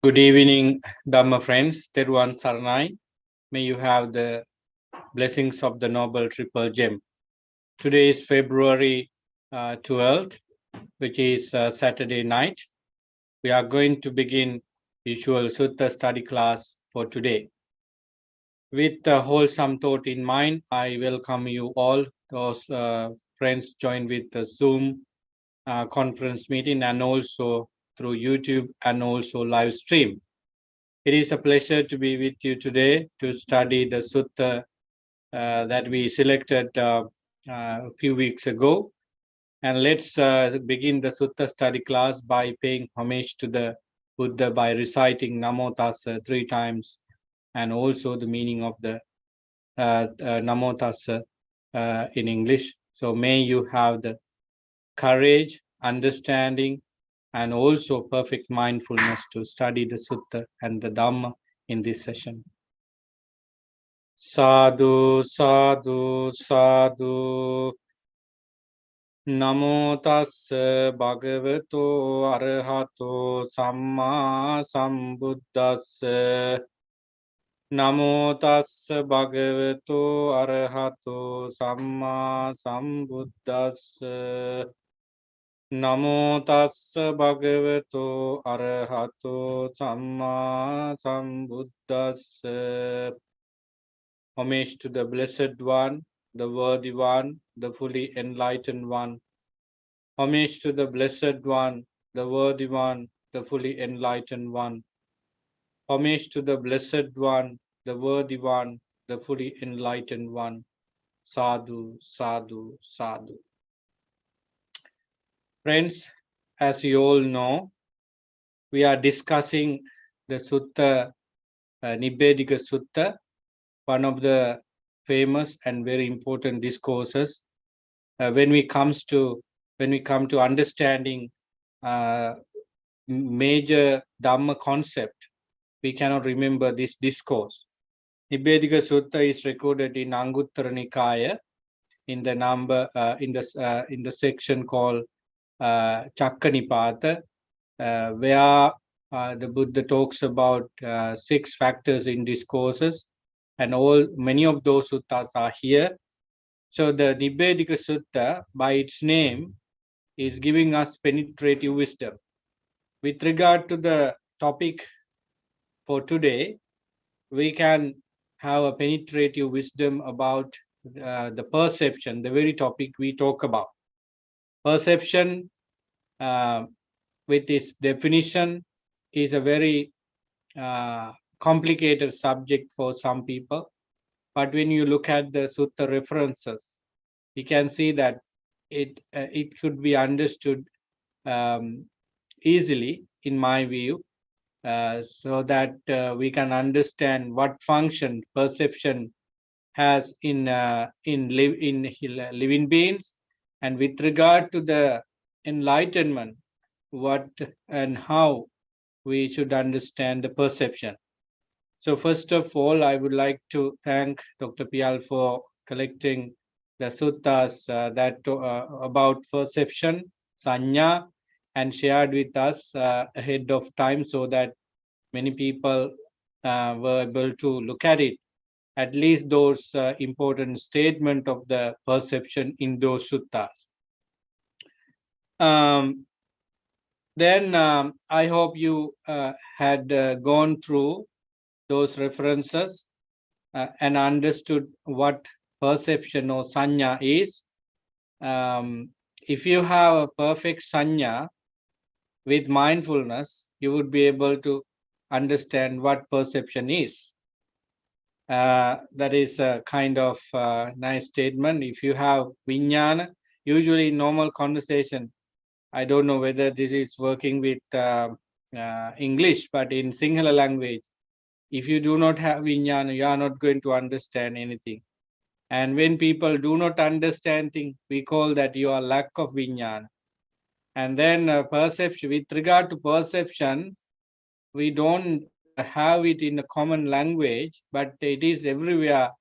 Good evening, Dhamma friends. Teruvan Saranai. May you have the blessings of the Noble Triple Gem. Today is February 12th, which is Saturday night. We are going to begin usual Sutta study class for today. With a wholesome thought in mind, I welcome you all, those friends join with the Zoom conference meeting and also through YouTube and also live stream. It is a pleasure to be with you today to study the Sutta that we selected a few weeks ago. And let's begin the Sutta study class by paying homage to the Buddha by reciting Namo Tassa 3 times and also the meaning of the Namo Tassa in English. So may you have the courage, understanding, and also perfect mindfulness to study the Sutta and the Dhamma in this session. Sadhu, sadhu, sadhu. Namo tassa bhagavato arahato samma sambuddhassa. Namo tassa bhagavato arahato samma sambuddhassa. Namo tassa bhagavato arahato samma sambuddhassa. Homage to the Blessed One, the Worthy One, the fully enlightened One. Homage to the Blessed One, the Worthy One, the fully enlightened One. Homage to the Blessed One, the Worthy One, the fully enlightened One. Sadhu, sadhu, sadhu. Friends, as you all know, we are discussing the Sutta, Nibbedika Sutta, one of the famous and very important discourses. When we come to understanding major Dhamma concept, we cannot remember this discourse. Nibbedika Sutta is recorded in Anguttara Nikaya in the number in the section called Chakkanipata, where the Buddha talks about 6 factors in discourses, and many of those suttas are here. So the Nibbedika Sutta, by its name, is giving us penetrative wisdom. With regard to the topic for today, we can have a penetrative wisdom about the perception, the very topic we talk about. Perception, with its definition, is a very complicated subject for some people. But when you look at the Sutta references, you can see that it could be understood easily, in my view, so that we can understand what function perception has in living beings, and with regard to the enlightenment, what and how we should understand the perception. So first of all, I would like to thank Dr. Pial for collecting the suttas that about perception, sanya, and shared with us ahead of time so that many people were able to look at it, at least those important statement of the perception in those suttas. Then I hope you had gone through those references and understood what perception or sanya is. If you have a perfect sanya with mindfulness, you would be able to understand what perception is. That is a kind of nice statement. If you have vinyana, usually in normal conversation, I don't know whether this is working with English, but in Sinhala language, if you do not have vinyana, you are not going to understand anything. And when people do not understand things, we call that you are lack of vinyana. And then perception, with regard to perception, we don't have it in a common language, but it is everywhere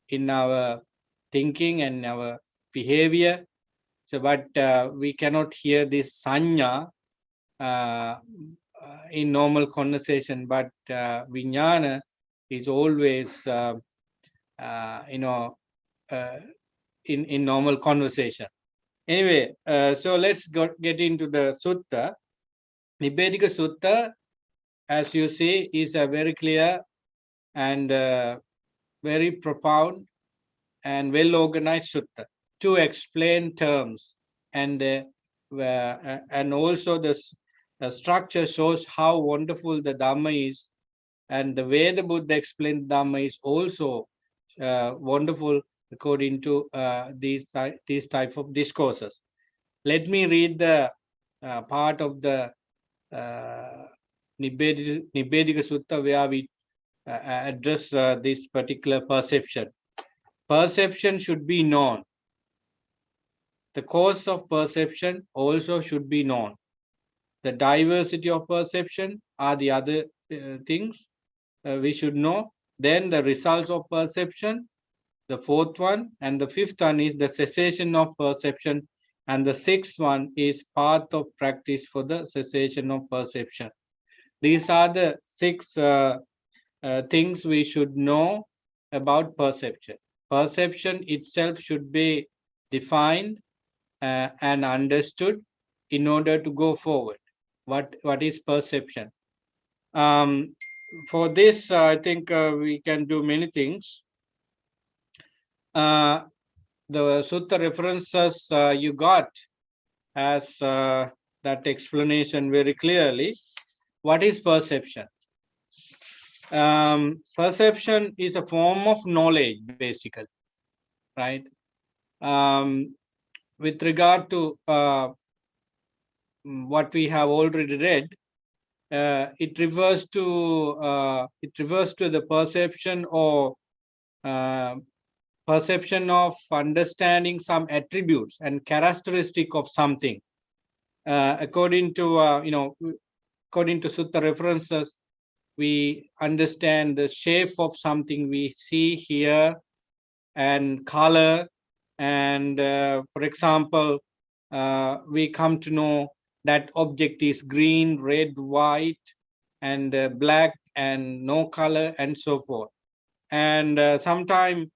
in our thinking and our behavior. So, but we cannot hear this sanya in normal conversation, but vijnana is always in normal conversation. Anyway, so let's get into the sutta. Nibbedika Sutta, as you see, is a very clear and very profound and well organized sutta to explain terms, and also the structure shows how wonderful the Dhamma is, and the way the Buddha explained Dhamma is also wonderful according to these type of discourses. Let me read the part of the Nibbedika Sutta where we address this particular perception. Perception should be known. The cause of perception also should be known. The diversity of perception are the other things we should know. Then the results of perception, the fourth one, and the fifth one is the cessation of perception, and the sixth one is path of practice for the cessation of perception. These are the six things we should know about perception. Perception itself should be defined and understood in order to go forward. What is perception? For this, I think we can do many things. The sutta references you got as that explanation very clearly. What is perception? Perception is a form of knowledge, basically, right? With regard to what we have already read, it refers to the perception or perception of understanding some attributes and characteristic of something. According to according to sutta references, we understand the shape of something we see here, and color, and for example, we come to know that object is green, red, white, and black, and no color, and so forth. And sometimes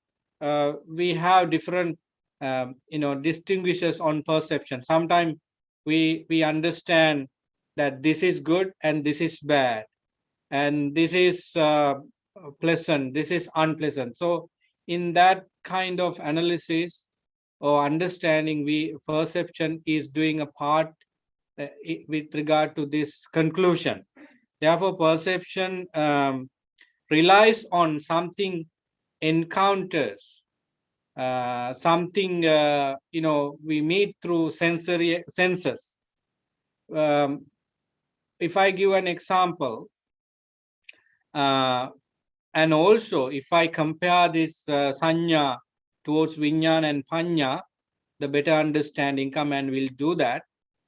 we have different distinguishes on perception. Sometimes we understand that this is good and this is bad, and this is pleasant, this is unpleasant. So in that kind of analysis or understanding, perception is doing a part with regard to this conclusion. Therefore, perception relies on something encounters, something we meet through senses. If I give an example, and also if I compare this sanya towards vijnana and panya, the better understanding come, and we'll do that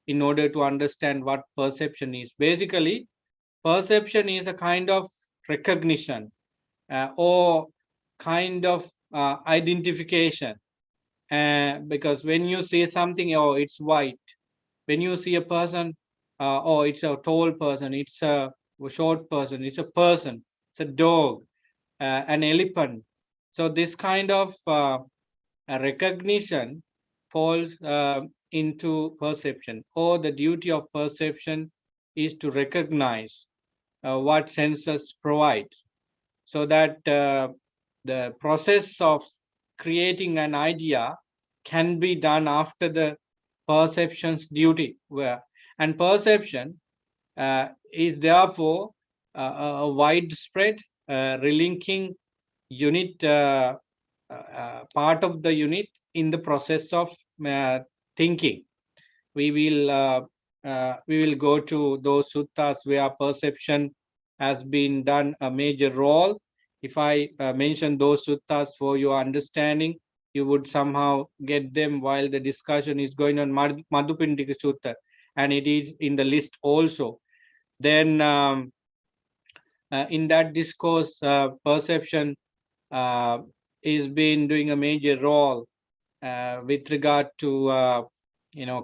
in order to understand what perception is. Basically, perception is a kind of recognition or kind of identification, because when you see something, oh, it's white. When you see a person, oh, it's a tall person, it's a short person, it's a person, it's a dog, an elephant. So this kind of recognition falls into perception, or the duty of perception is to recognize what senses provide, so that the process of creating an idea can be done after the perception's duty. And perception is therefore a widespread relinking unit, part of the unit in the process of thinking. We will go to those suttas where perception has been done a major role. If I mention those suttas for your understanding, you would somehow get them while the discussion is going on. Madhupindika Sutta, and it is in the list also. Then in that discourse, perception is been doing a major role with regard to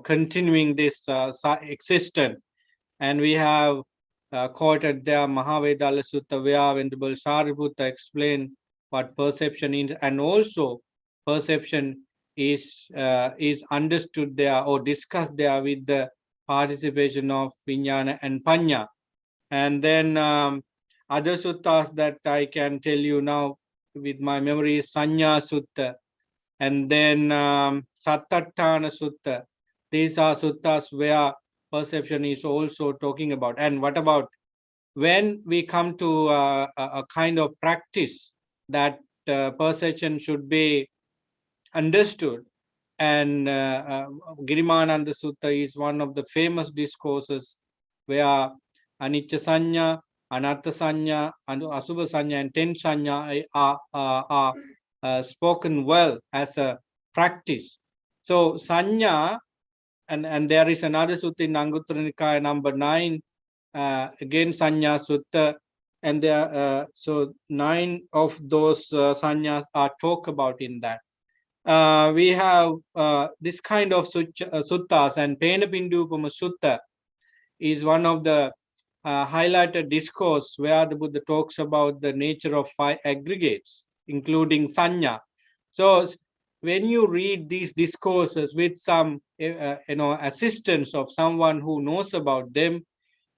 continuing this existence. And we have quoted there, Mahavedala Sutta, where Venerable Sariputta explained what perception is, and also perception is understood there or discussed there with the participation of Vijnana and Panya. And then other suttas that I can tell you now with my memory is Sanya Sutta, and then Sattattana Sutta. These are suttas where perception is also talking about. And what about when we come to a kind of practice that perception should be understood? And Girimananda Sutta is one of the famous discourses where Anicca Sanya, Anatta Sanya, and Asubha Sanya and Ten Sanya are spoken well as a practice. So Sanya, and there is another sutta in Anguttara Nikaya number 9, again Sanya Sutta, and there so 9 of those sanyas are talked about in that. We have this kind of suttas, and Penapindupama Sutta is one of the highlighted discourse where the Buddha talks about the nature of 5 aggregates, including Sanya. So when you read these discourses with some assistance of someone who knows about them,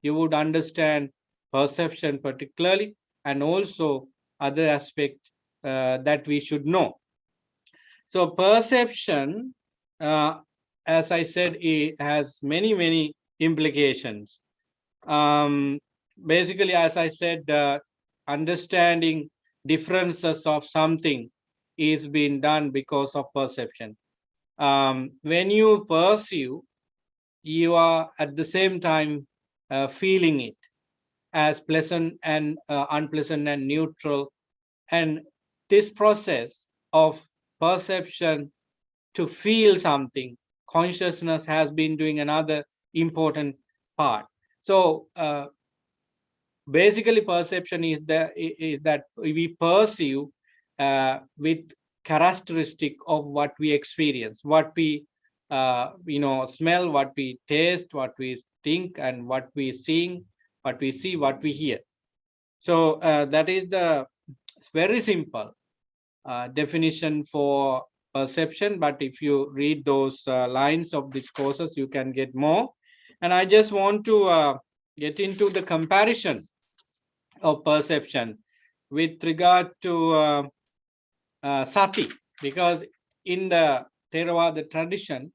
you would understand perception particularly, and also other aspects that we should know. So perception, as I said, it has many implications. Basically, as I said, understanding differences of something is being done because of perception. When you perceive, you are at the same time feeling it as pleasant and unpleasant and neutral. And this process of perception to feel something, consciousness has been doing another important part. So basically perception is that we perceive with characteristic of what we experience, what we smell, what we taste, what we think, and what we sing, what we see, what we hear. So that is the very simple definition for perception, but if you read those lines of discourses, you can get more. And I just want to get into the comparison of perception with regard to Sati, because in the Theravada tradition,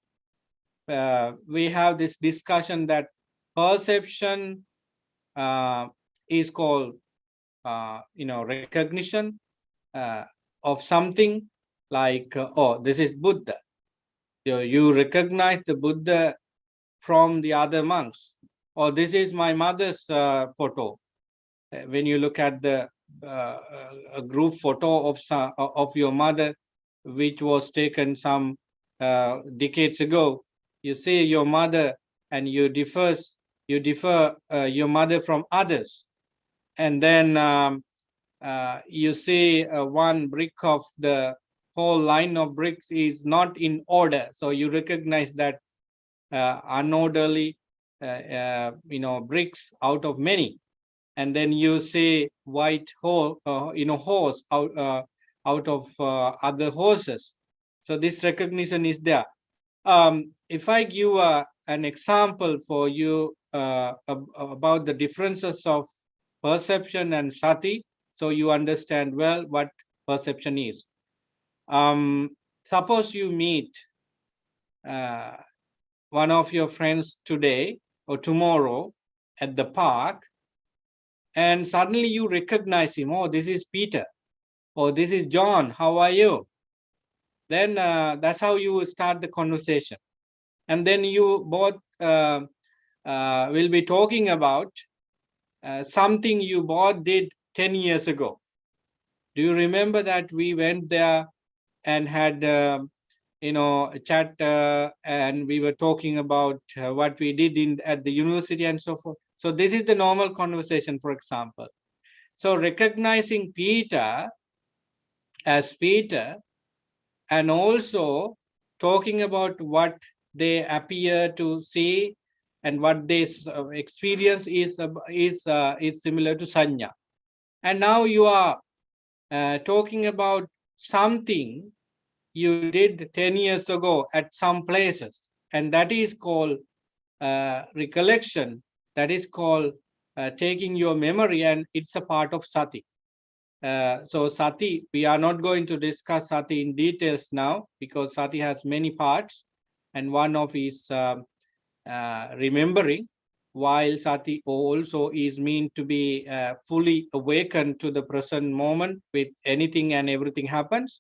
we have this discussion that perception is called recognition of something, like oh, this is Buddha. You recognize the Buddha from the other monks, or this is my mother's photo. When you look at the a group photo of your mother, which was taken some decades ago, you see your mother and you differ your mother from others. And then you see one brick of the whole line of bricks is not in order, so you recognize that unorderly bricks out of many. And then you see white horse out of other horses. So this recognition is there. If I give an example for you about the differences of perception and Sati, so you understand well what perception is. Suppose you meet one of your friends today or tomorrow at the park, and suddenly you recognize him. Oh, this is Peter, or this is John, how are you? Then that's how you start the conversation. And then you both will be talking about something you both did 10 years ago. Do you remember that we went there and had a chat, and we were talking about what we did at the university and so forth? So this is the normal conversation, for example. So recognizing Peter as Peter, and also talking about what they appear to see and what they experience is similar to sanya. And now you are talking about something you did 10 years ago at some places, and that is called recollection. That is called taking your memory, and it's a part of sati. So sati, we are not going to discuss sati in details now, because sati has many parts, and one of is remembering, while sati also is meant to be fully awakened to the present moment with anything and everything happens.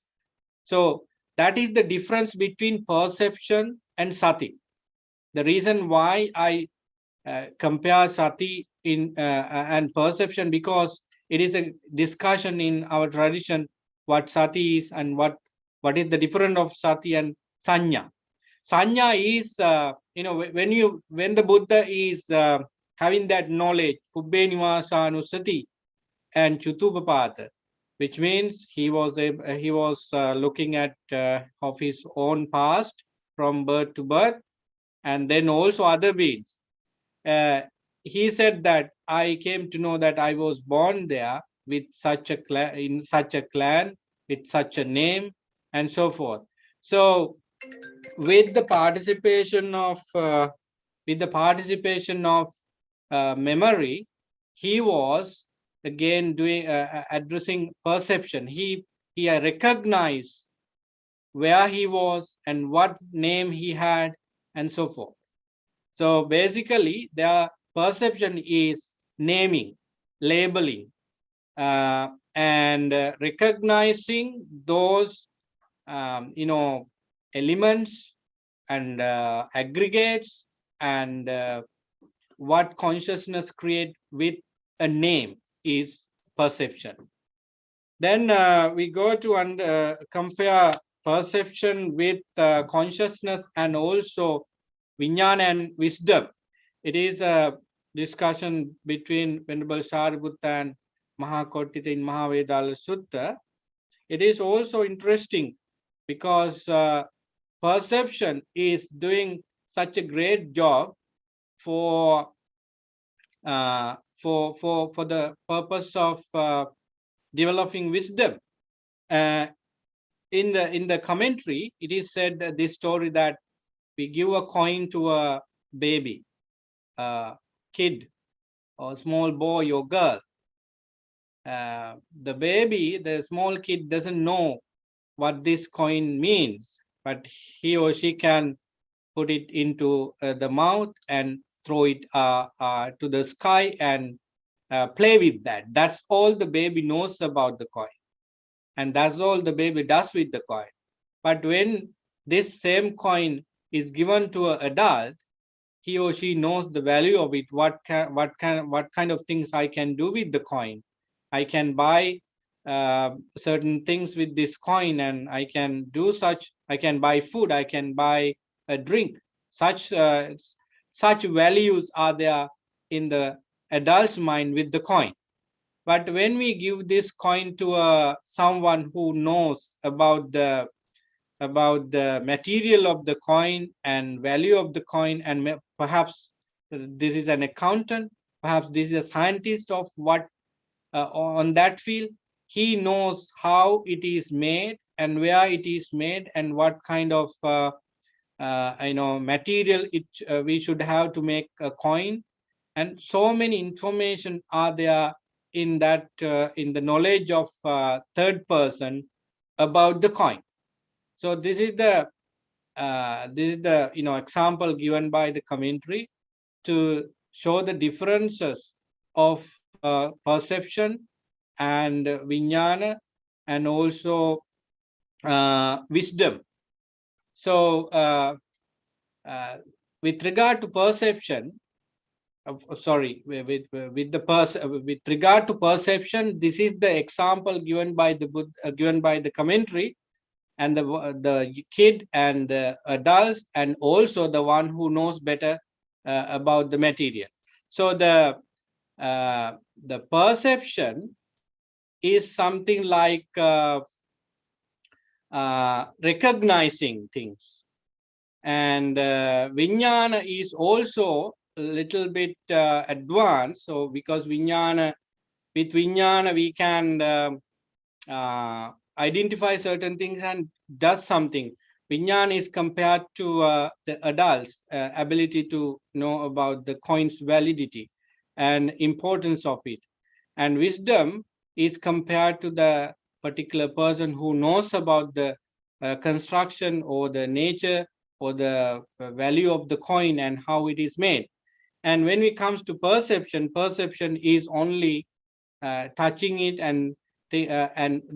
So that is the difference between perception and sati. The reason why I compare sati and perception, because it is a discussion in our tradition what sati is and what is the difference of sati and sanya. Sanya is when the Buddha is having that knowledge, kubbe nivasānusati and chutupapāta, which means he was looking at of his own past from birth to birth, and then also other beings. He said that I came to know that I was born there with such a clan, in such a clan, with such a name, and so forth. So with the participation of memory, he was again doing addressing perception. He recognized where he was and what name he had, and so forth. So basically, their perception is naming, labeling, and recognizing those elements and aggregates, and what consciousness create with a name is perception. Then we go to compare perception with consciousness and also Vijnana and wisdom. It is a discussion between Venerable Sariputta and Mahakotita in Mahavedala Sutta. It is also interesting because perception is doing such a great job for the purpose of developing wisdom. In the commentary, it is said this story that we give a coin to a baby, kid, or small boy or girl. The small kid doesn't know what this coin means, but he or she can put it into the mouth and throw it to the sky and play with that. That's all the baby knows about the coin, and that's all the baby does with the coin. But when this same coin is given to an adult, he or she knows the value of it. What kind of things I can do with the coin? I can buy certain things with this coin, and I can do such. I can buy food. I can buy a drink. Such values are there in the adult's mind with the coin. But when we give this coin to someone who knows about the material of the coin and value of the coin, and perhaps this is an accountant, perhaps this is a scientist of what on that field, he knows how it is made and where it is made and what kind of material we should have to make a coin, and so many information are there in that in the knowledge of third person about the coin. So this is the example given by the commentary to show the differences of perception and vijnana and also wisdom. So with regard to perception, with regard to perception, this is the example given by the given by the commentary, and the kid and the adults, and also the one who knows better about the material. So the perception is something like recognizing things, and vijnana is also little bit advanced. So because with Vijnana we can identify certain things and does something. Vijnana is compared to the adults' ability to know about the coin's validity and importance of it. And wisdom is compared to the particular person who knows about the construction or the nature or the value of the coin and how it is made. And when it comes to perception, perception is only touching it and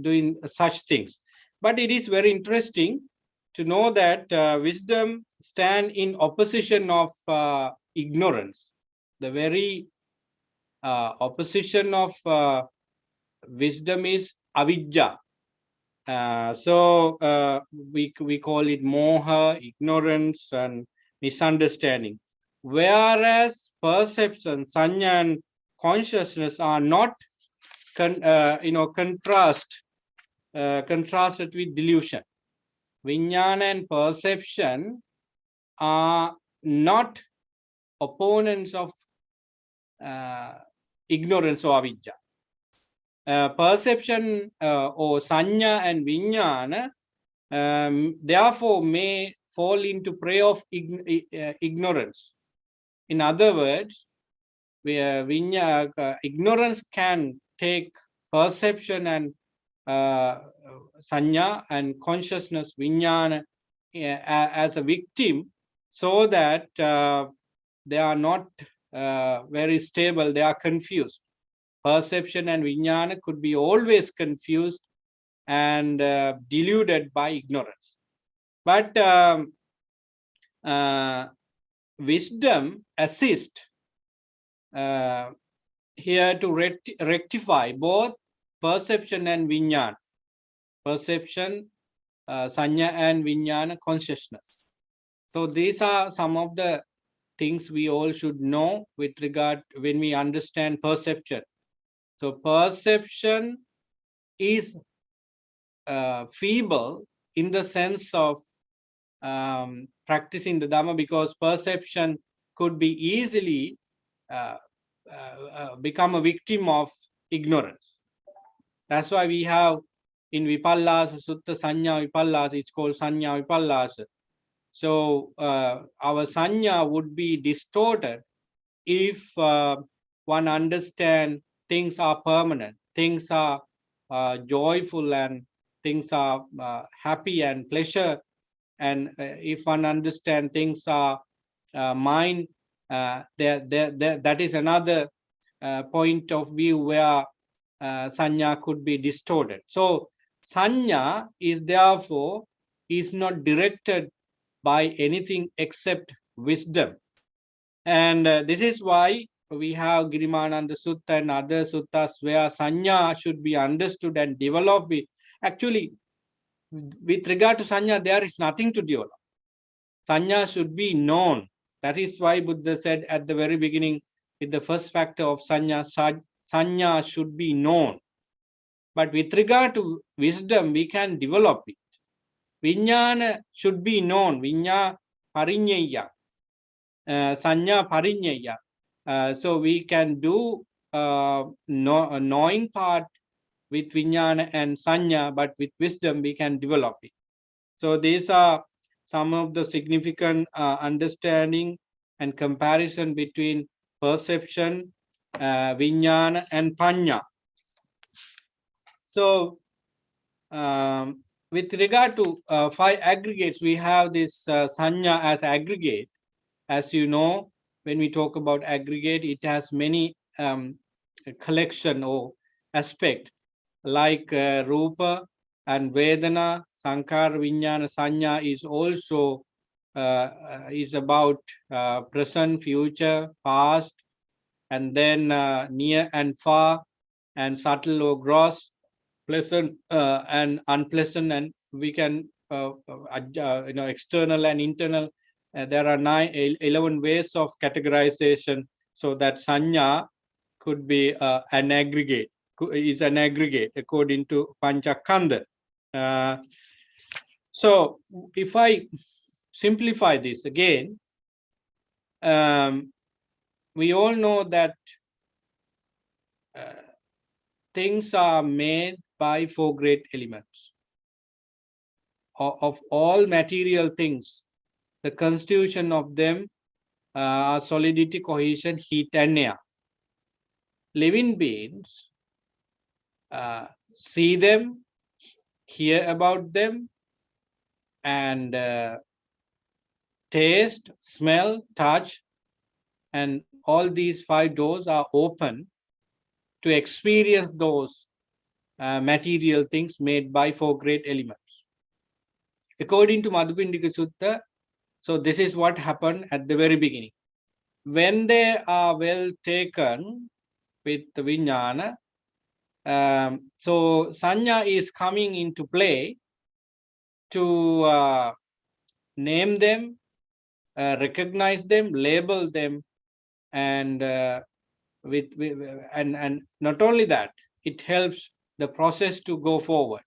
doing such things. But it is very interesting to know that wisdom stand in opposition of ignorance. The very opposition of wisdom is avidya. We call it moha, ignorance, and misunderstanding. Whereas perception, sanya, and consciousness are not contrasted with delusion. Vijnana and perception are not opponents of ignorance or avidya. Perception or sanya and vijnana therefore may fall into prey of ignorance. In other words, ignorance can take perception and sanya and consciousness vijnana as a victim, so that they are not very stable, they are confused. Perception and vijnana could be always confused and deluded by ignorance. But wisdom assists here to rectify both perception and vijnana. Perception, sanya and vijnana consciousness. So these are some of the things we all should know with regard when we understand perception. So perception is feeble in the sense of practicing the Dhamma, because perception could be easily become a victim of ignorance. That's why we have in Vipallasa Sutta Sanya Vipallasa, it's called Sanya Vipallasa. So our Sanya would be distorted if one understands things are permanent, things are joyful, and things are happy and pleasure. And if one understands things are mind, that is another point of view where sanya could be distorted. So sanya is therefore is not directed by anything except wisdom. And this is why we have Girimananda Sutta and other suttas where sanya should be understood and developed. Actually, with regard to sanya, there is nothing to develop. Sanya should be known. That is why Buddha said at the very beginning, with the first factor of sanya, sanya should be known. But with regard to wisdom, we can develop it. Vijnana should be known. Vijnana parinyaya. Sanya parinyaya. So we can do knowing part with vijnana and sanya, but with wisdom we can develop it. So these are some of the significant understanding and comparison between perception, vijnana, and panya. So with regard to 5 aggregates, we have this sanya as aggregate. As you know, when we talk about aggregate, it has many collection or aspect, like Rupa and Vedana, Sankara, Vijnana, Sanya is also is about present, future, past, and then near and far, and subtle or gross, pleasant and unpleasant, and we can external and internal. There are 11 ways of categorization, so that sanya could be an aggregate, is an aggregate according to Panchakanda. So if I simplify this again, we all know that things are made by four great elements. Of all material things, the constitution of them are solidity, cohesion, heat, and air. Living beings see them, hear about them, and taste, smell, touch, and all these five doors are open to experience those material things made by four great elements. According to Madhupindika Sutta, so this is what happened at the very beginning. When they are well taken with the Vijnana, so Sanya is coming into play to name them, recognize them, label them, and and not only that, it helps the process to go forward.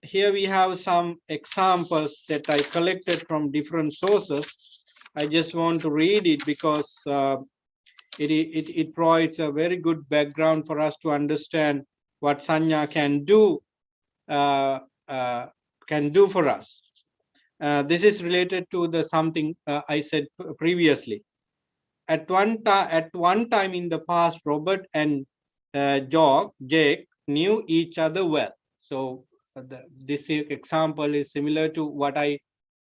Here we have some examples that I collected from different sources. I just want to read it because it provides a very good background for us to understand what Sanya can do for us. This is related to the something I said previously. At one time in the past, Robert and Jake knew each other well. So this example is similar to what I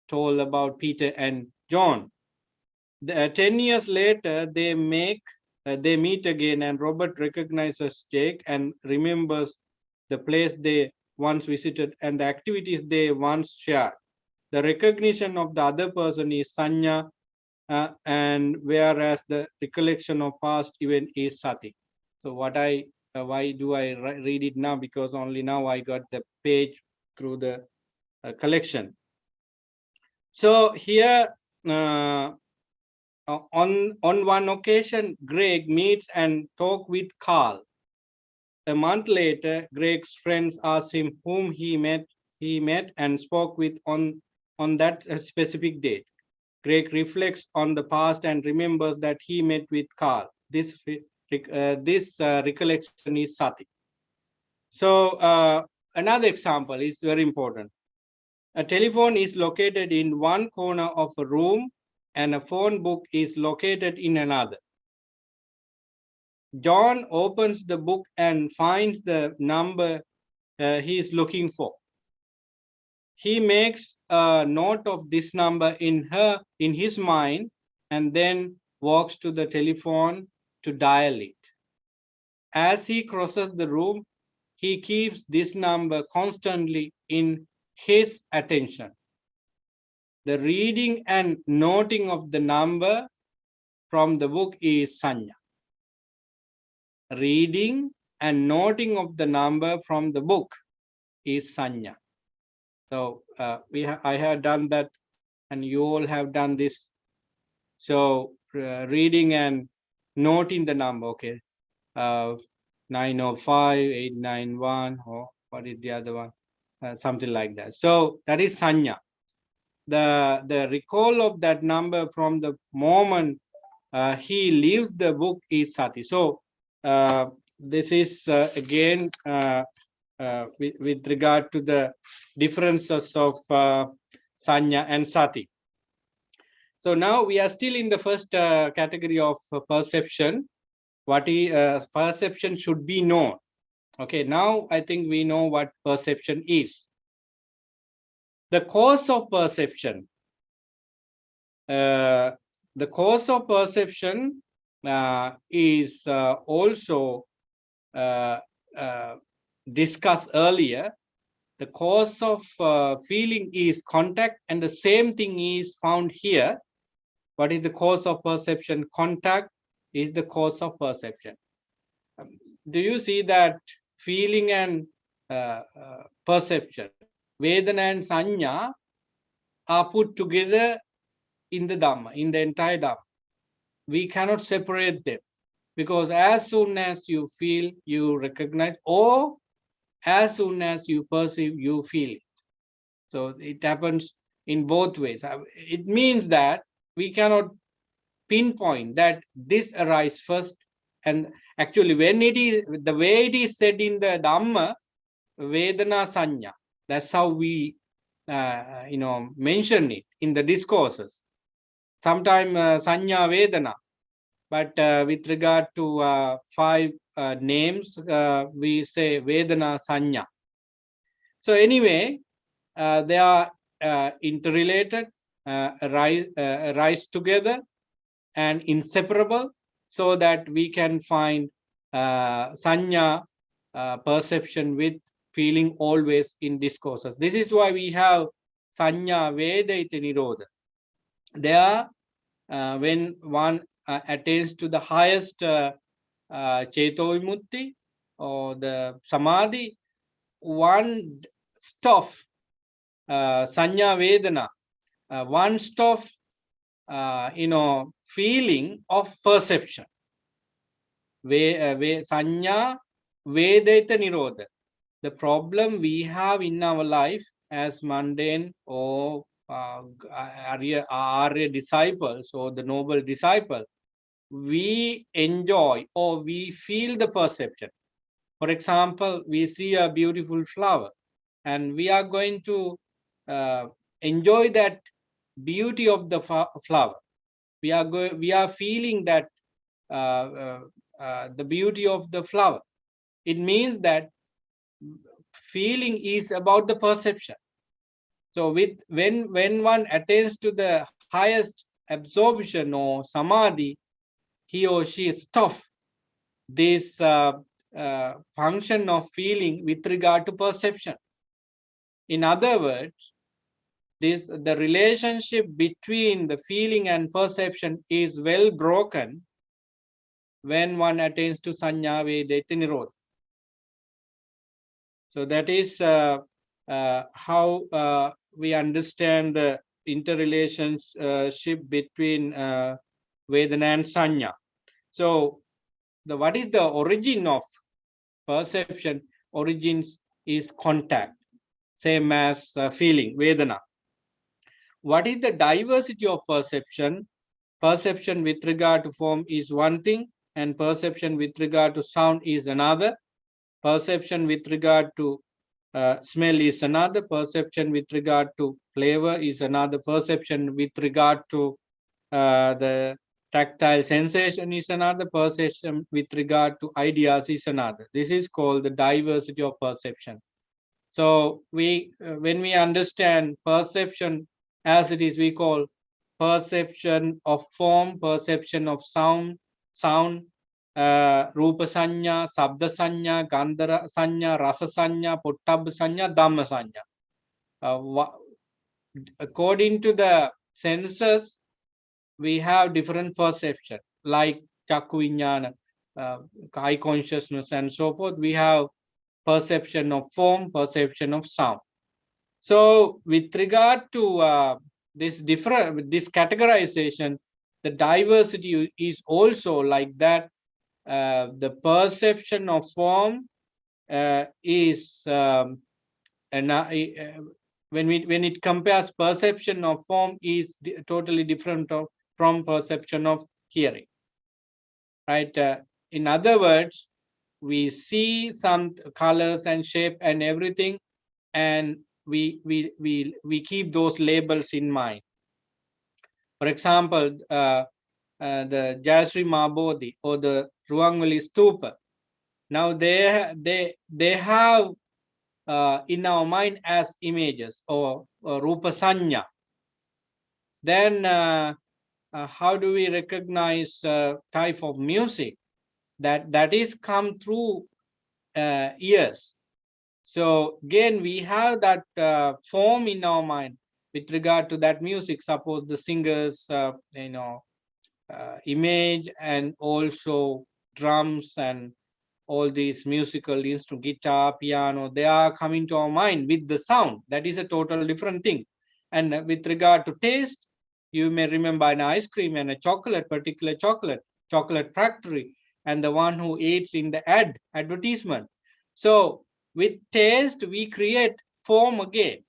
told about Peter and John. 10 years later, they meet again, and Robert recognizes Jake and remembers the place they once visited and the activities they once shared. The recognition of the other person is Sanya, and whereas the recollection of past event is Sati. So why do I read it now? Because only now I got the page through the collection. So here on one occasion, Greg meets and talks with Carl. A month later, Greg's friends asked him whom he met and spoke with on that specific date. Greg reflects on the past and remembers that he met with Carl. This recollection is Sati. So another example is very important. A telephone is located in one corner of a room and a phone book is located in another. John opens the book and finds the number he is looking for. He makes a note of this number in his mind and then walks to the telephone to dial it. As he crosses the room, he keeps this number constantly in his attention. The reading and noting of the number from the book is Sanya. Reading and noting of the number from the book is Sanya. So I have done that, and you all have done this. So reading and noting the number, okay, 905, 891, or what is the other one? Something like that. So that is Sanya. The recall of that number from the moment he leaves the book is Sati. So this is again with regard to the differences of Sanya and Sati. So now we are still in the first category of perception. What is perception should be known. Okay, now I think we know what perception is. The cause of perception. The cause of perception is also discussed earlier. The cause of feeling is contact, and the same thing is found here. What is the cause of perception? Contact is the cause of perception. Do you see that feeling and perception, Vedana and Sanya, are put together in the Dhamma, in the entire Dhamma? We cannot separate them, because as soon as you feel, you recognize, or as soon as you perceive, you feel it. So it happens in both ways. It means that we cannot pinpoint that this arises first. And actually, when it is the way it is said in the Dhamma, Vedana Sanya, that's how we mention it in the discourses. Sometimes Sanya Vedana, but with regard to 5 names, we say Vedana Sanya. So anyway, they are interrelated, rise together and inseparable, so that we can find Sanya perception with feeling always in discourses. This is why we have Sanya Vedaita Nirodha. There, when one attains to the highest Cheto Vimutti or the Samadhi, one stop Sanya Vedana, one stop feeling of perception. Sanya Vedaita Nirodha. The problem we have in our life as mundane or Arya disciples or the noble disciple, we enjoy or we feel the perception. For example, we see a beautiful flower and we are going to enjoy that beauty of the flower. We are feeling that the beauty of the flower. It means that feeling is about the perception. So when one attains to the highest absorption or samadhi, he or she stops this function of feeling with regard to perception. In other words, the relationship between the feeling and perception is well broken when one attains to Sanya Vedaita Nirodha. So that is how we understand the interrelationship between Vedana and Sanya. So what is the origin of perception? Origins is contact, same as feeling, Vedana. What is the diversity of perception? Perception with regard to form is one thing, and perception with regard to sound is another. Perception with regard to smell is another. Perception with regard to flavor is another. Perception with regard to the tactile sensation is another. Perception with regard to ideas is another. This is called the diversity of perception. So when we understand perception as it is, we call perception of form, perception of sound, Rupa Sanya, Sabda Sanya, Gandhara Sanya, Rasa Sanya, Pottabha Sanya, Dhamma Sanya. According to the senses, we have different perception, like Chakku Vijnana, eye consciousness, and so forth. We have perception of form, perception of sound. So with regard to this categorization, the diversity is also like that. The perception of form is when it compares, perception of form is totally different from perception of hearing, right? In other words, we see some colors and shape and everything, and we keep those labels in mind. For example, the Jayasri Mabodhi or the Ruangvali Stupa. Now they have in our mind as images or Rupa Sanya. Then how do we recognize type of music that is come through ears? So again, we have that form in our mind with regard to that music. Suppose the singer's image, and also drums and all these musical instruments, guitar, piano, they are coming to our mind with the sound. That is a total different thing. And with regard to taste, you may remember an ice cream and a chocolate, particular chocolate factory, and the one who eats in the advertisement. So with taste, we create form again.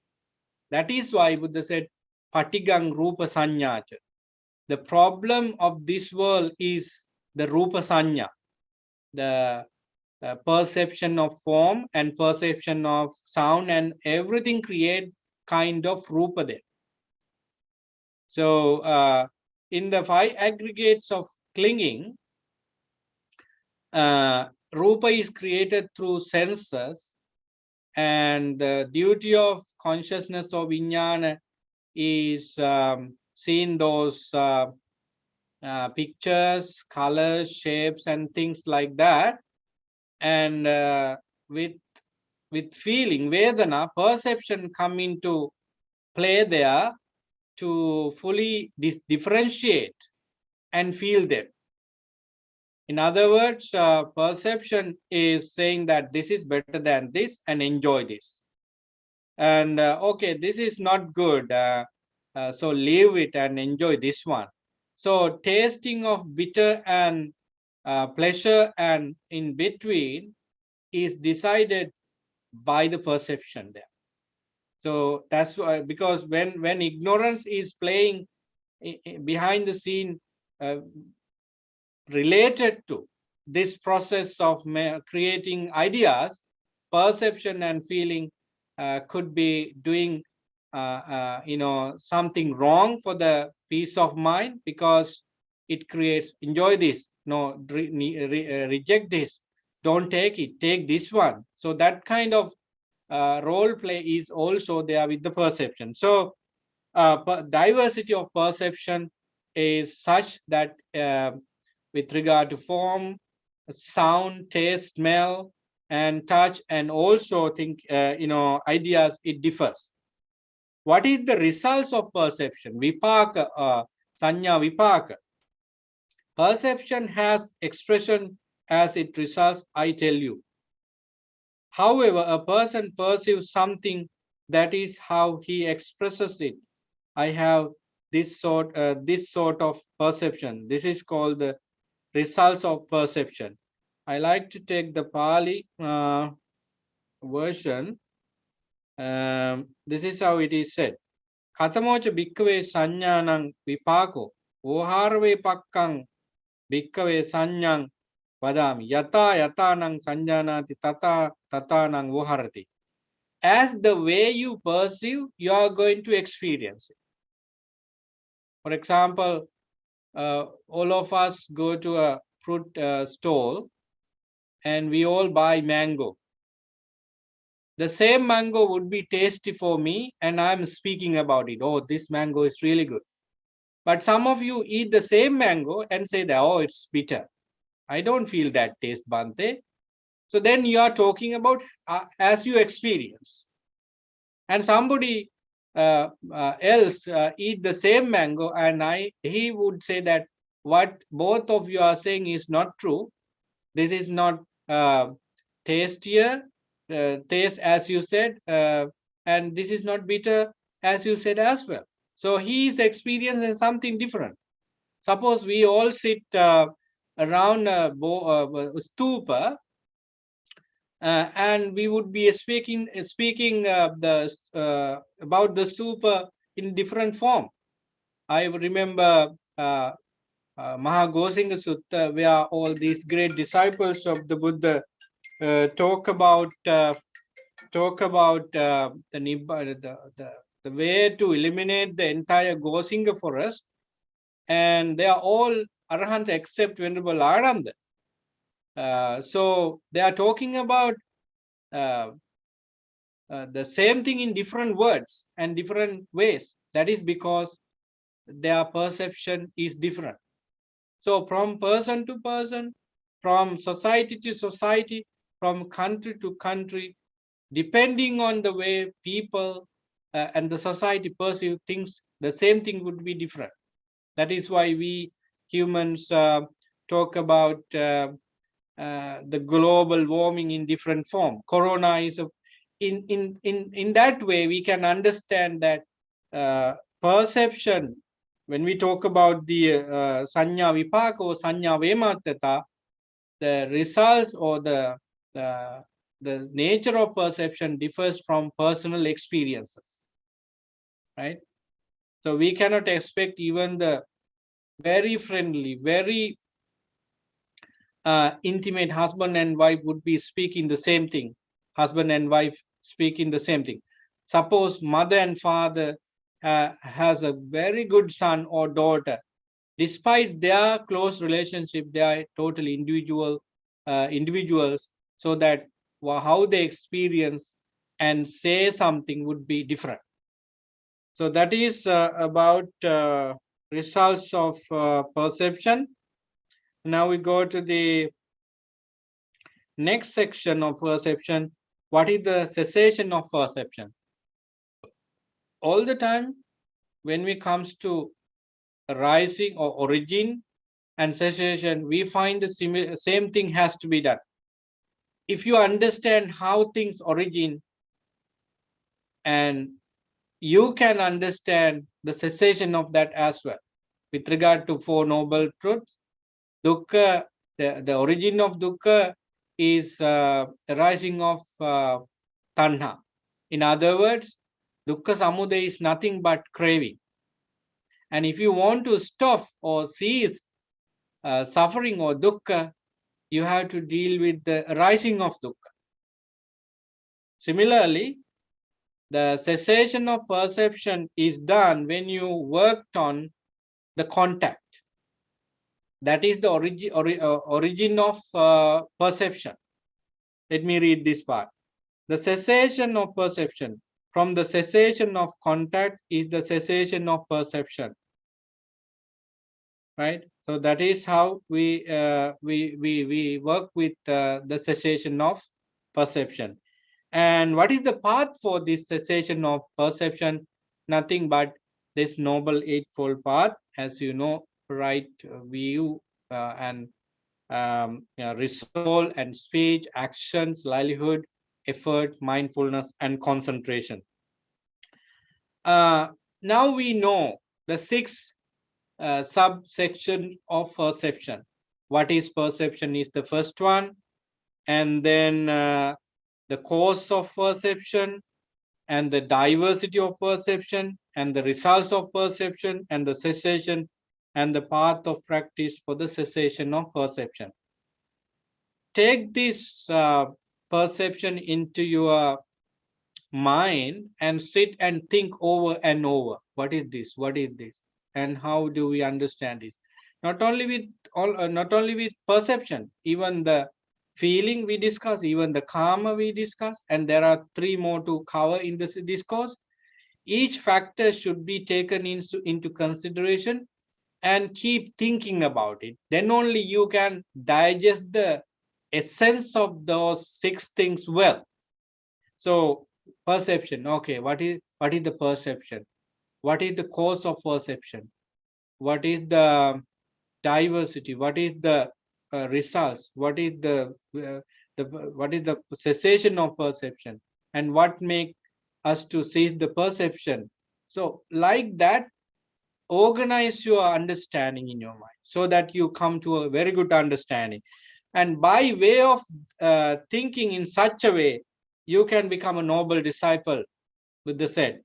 That is why Buddha said, Patigang Rupa Sanyacha. the problem of this world is the Rupa Sanya, the perception of form and perception of sound, and everything create kind of Rupa there. So in the 5 aggregates of clinging, Rupa is created through senses, and the duty of consciousness of Vijnana is seeing those pictures, colors, shapes, and things like that. And with feeling, Vedana, perception come into play there to fully differentiate and feel them. In other words, perception is saying that this is better than this and enjoy this. And okay, this is not good, so leave it and enjoy this one. So tasting of bitter and pleasure and in between is decided by the perception there. So that's why, because when ignorance is playing behind the scene, related to this process of creating ideas, perception and feeling could be doing something wrong for the peace of mind, because it creates enjoy this, no, reject this, don't take it, take this one. So that kind of role play is also there with the perception. So diversity of perception is such that with regard to form, sound, taste, smell, and touch, and also think, ideas, it differs. What is the results of perception? Vipaka, sanya vipaka. Perception has expression as it results, I tell you. However, a person perceives something, that is how he expresses it. I have this sort of perception. This is called the results of perception. I like to take the Pali version. This is how it is said. Katamocha bhikkave sanyanang vipako oharve pakkang bhikkave sanyang vadami yata yatanang sanjanati tata tatanang voharati. As the way you perceive, you are going to experience it. For example, all of us go to a fruit stall and we all buy mango. The same mango would be tasty for me and I'm speaking about it. Oh, this mango is really good. But some of you eat the same mango and say that, oh, it's bitter. I don't feel that taste, Bante. So then you are talking about as you experience. And somebody else eat the same mango and he would say that what both of you are saying is not true. This is not tastier, taste as you said, and this is not bitter as you said as well. So he is experiencing something different. Suppose we all sit around a stupa, and we would be speaking about the stupa in different form. I remember Mahagosinga Sutta, where all these great disciples of the Buddha talk about the way to eliminate the entire Gosinga forest, and they are all Arahant except Venerable Ananda. So they are talking about the same thing in different words and different ways. That is because their perception is different. So from person to person, from society to society, from country to country, depending on the way people and the society perceive things, the same thing would be different. That is why we humans talk about the global warming in different form. Corona is in that way we can understand that perception. When we talk about the sanya vipaka or sanya vematata, the results or the nature of perception differs from personal experiences, right? So we cannot expect even the very friendly, very intimate husband and wife would be speaking the same thing. Husband and wife speaking the same thing. Suppose mother and father has a very good son or daughter. Despite their close relationship, they are totally individuals, so that how they experience and say something would be different. So that is about results of perception. Now we go to the next section of perception. What is the cessation of perception? All the time when we comes to rising or origin and cessation, we find the same thing has to be done. If you understand how things origin, and you can understand the cessation of that as well. With regard to Four Noble Truths, dukkha, the origin of dukkha is rising of tanha. In other words, dukkha samudaya is nothing but craving. And if you want to stop or cease suffering or dukkha, you have to deal with the rising of dukkha. Similarly, the cessation of perception is done when you worked on the contact. That is the origin of perception. Let me read this part. The cessation of perception. From the cessation of contact is the cessation of perception. Right? So that is how we work with the cessation of perception. And what is the path for this cessation of perception? Nothing but this Noble Eightfold Path, as you know, right view and resolve and speech, actions, livelihood, effort, mindfulness, and concentration. Now we know the six subsection of perception. What is perception is the first one, and then the cause of perception, and the diversity of perception, and the results of perception, and the cessation, and the path of practice for the cessation of perception. Take this perception into your mind and sit and think over and over. What is this? What is this? And how do we understand this? Not only with perception, even the feeling we discuss, even the karma we discuss, and there are three more to cover in this discourse. Each factor should be taken into consideration and keep thinking about it. Then only you can digest the essence of those six things well. So perception, okay, what is the perception? What is the cause of perception? What is the diversity? What is the results? What is the cessation of perception? And what make us to cease the perception? So like that, organize your understanding in your mind so that you come to a very good understanding. And by way of thinking in such a way, you can become a noble disciple with the said.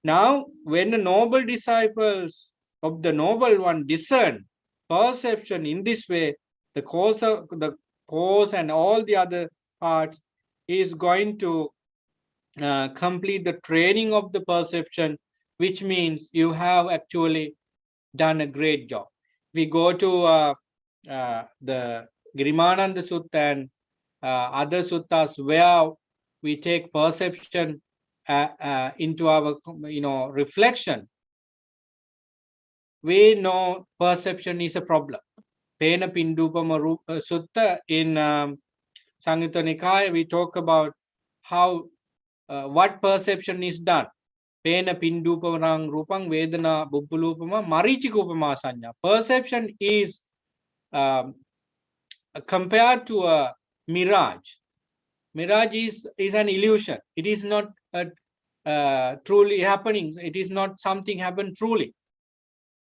Now, when the noble disciples of the noble one discern perception in this way, the cause and all the other parts is going to complete the training of the perception, which means you have actually done a great job. We go to the Girimananda Sutta and other suttas where we take perception into our reflection. We know perception is a problem. Pena Pindupama Sutta in Samyutta Nikaya, we talk about how what perception is done. Pena Pindupamarang Rupang Vedana Bubbulupama Marichikupama Sanya. Perception is compared to a mirage. Mirage is an illusion. It is not truly happening. It is not something happened truly.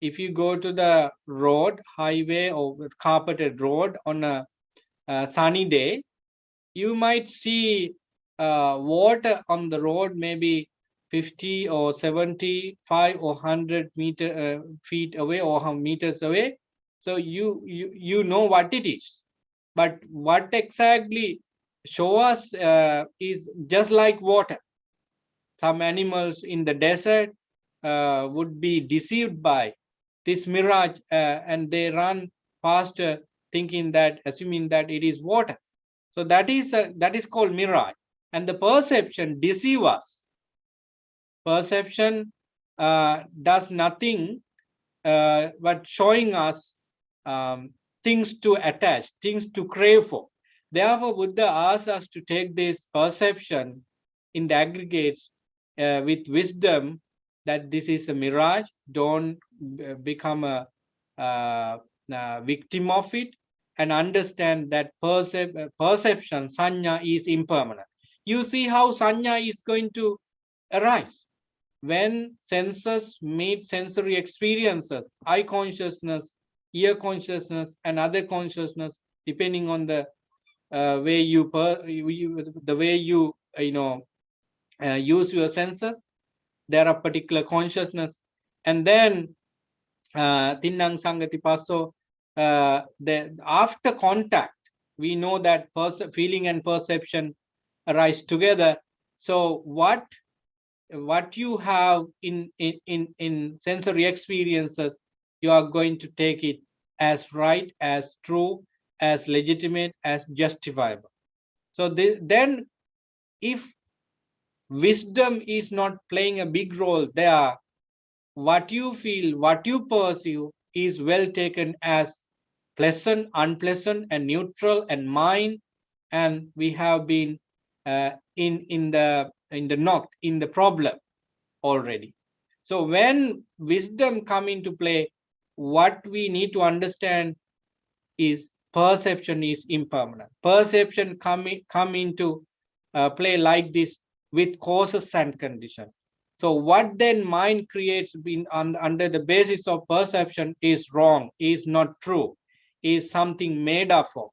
If you go to the road, highway, or carpeted road on a sunny day, you might see water on the road, maybe 50 or 75 or 100 feet away or meters away. So you know what it is. But what exactly show us is just like water. Some animals in the desert would be deceived by this mirage and they run faster thinking that, assuming that it is water. So that is called mirage. And the perception deceive us. Perception does nothing but showing us things to attach, things to crave for. Therefore, Buddha asks us to take this perception in the aggregates with wisdom, that this is a mirage. Don't become a victim of it, and understand that perception, sanya, is impermanent. You see how sanya is going to arise when senses meet sensory experiences, eye consciousness, ear consciousness, and other consciousness, depending on the way the way you use your senses. There are particular consciousness, and then tinnang sangati passo. After contact, we know that feeling and perception arise together. So what you have in sensory experiences, you are going to take it as right, as true, as legitimate, as justifiable. So then if wisdom is not playing a big role there, what you feel, what you perceive is well taken as pleasant, unpleasant, and neutral and mine, and we have been in the knot, in the problem already. So when wisdom come into play, what we need to understand is perception is impermanent. Perception come into play like this with causes and conditions. So what then mind creates under the basis of perception is wrong, is not true, is something made up of.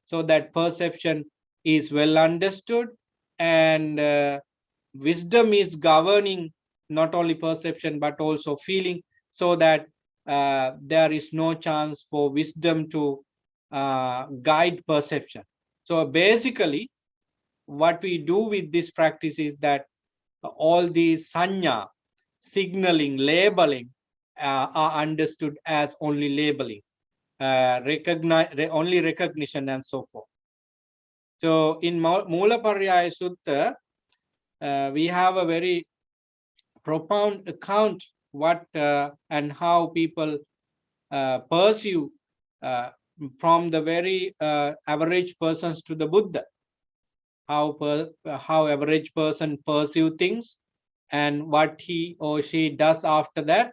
So that perception is well understood, and wisdom is governing not only perception but also feeling, so that there is no chance for wisdom to guide perception. So basically, what we do with this practice is that all these sanya, signaling, labeling, are understood as only labeling, only recognition, and so forth. So in Mulapariyaya Sutta, we have a very profound account what and how people pursue from the very average persons to the Buddha, how average person pursue things and what he or she does after that.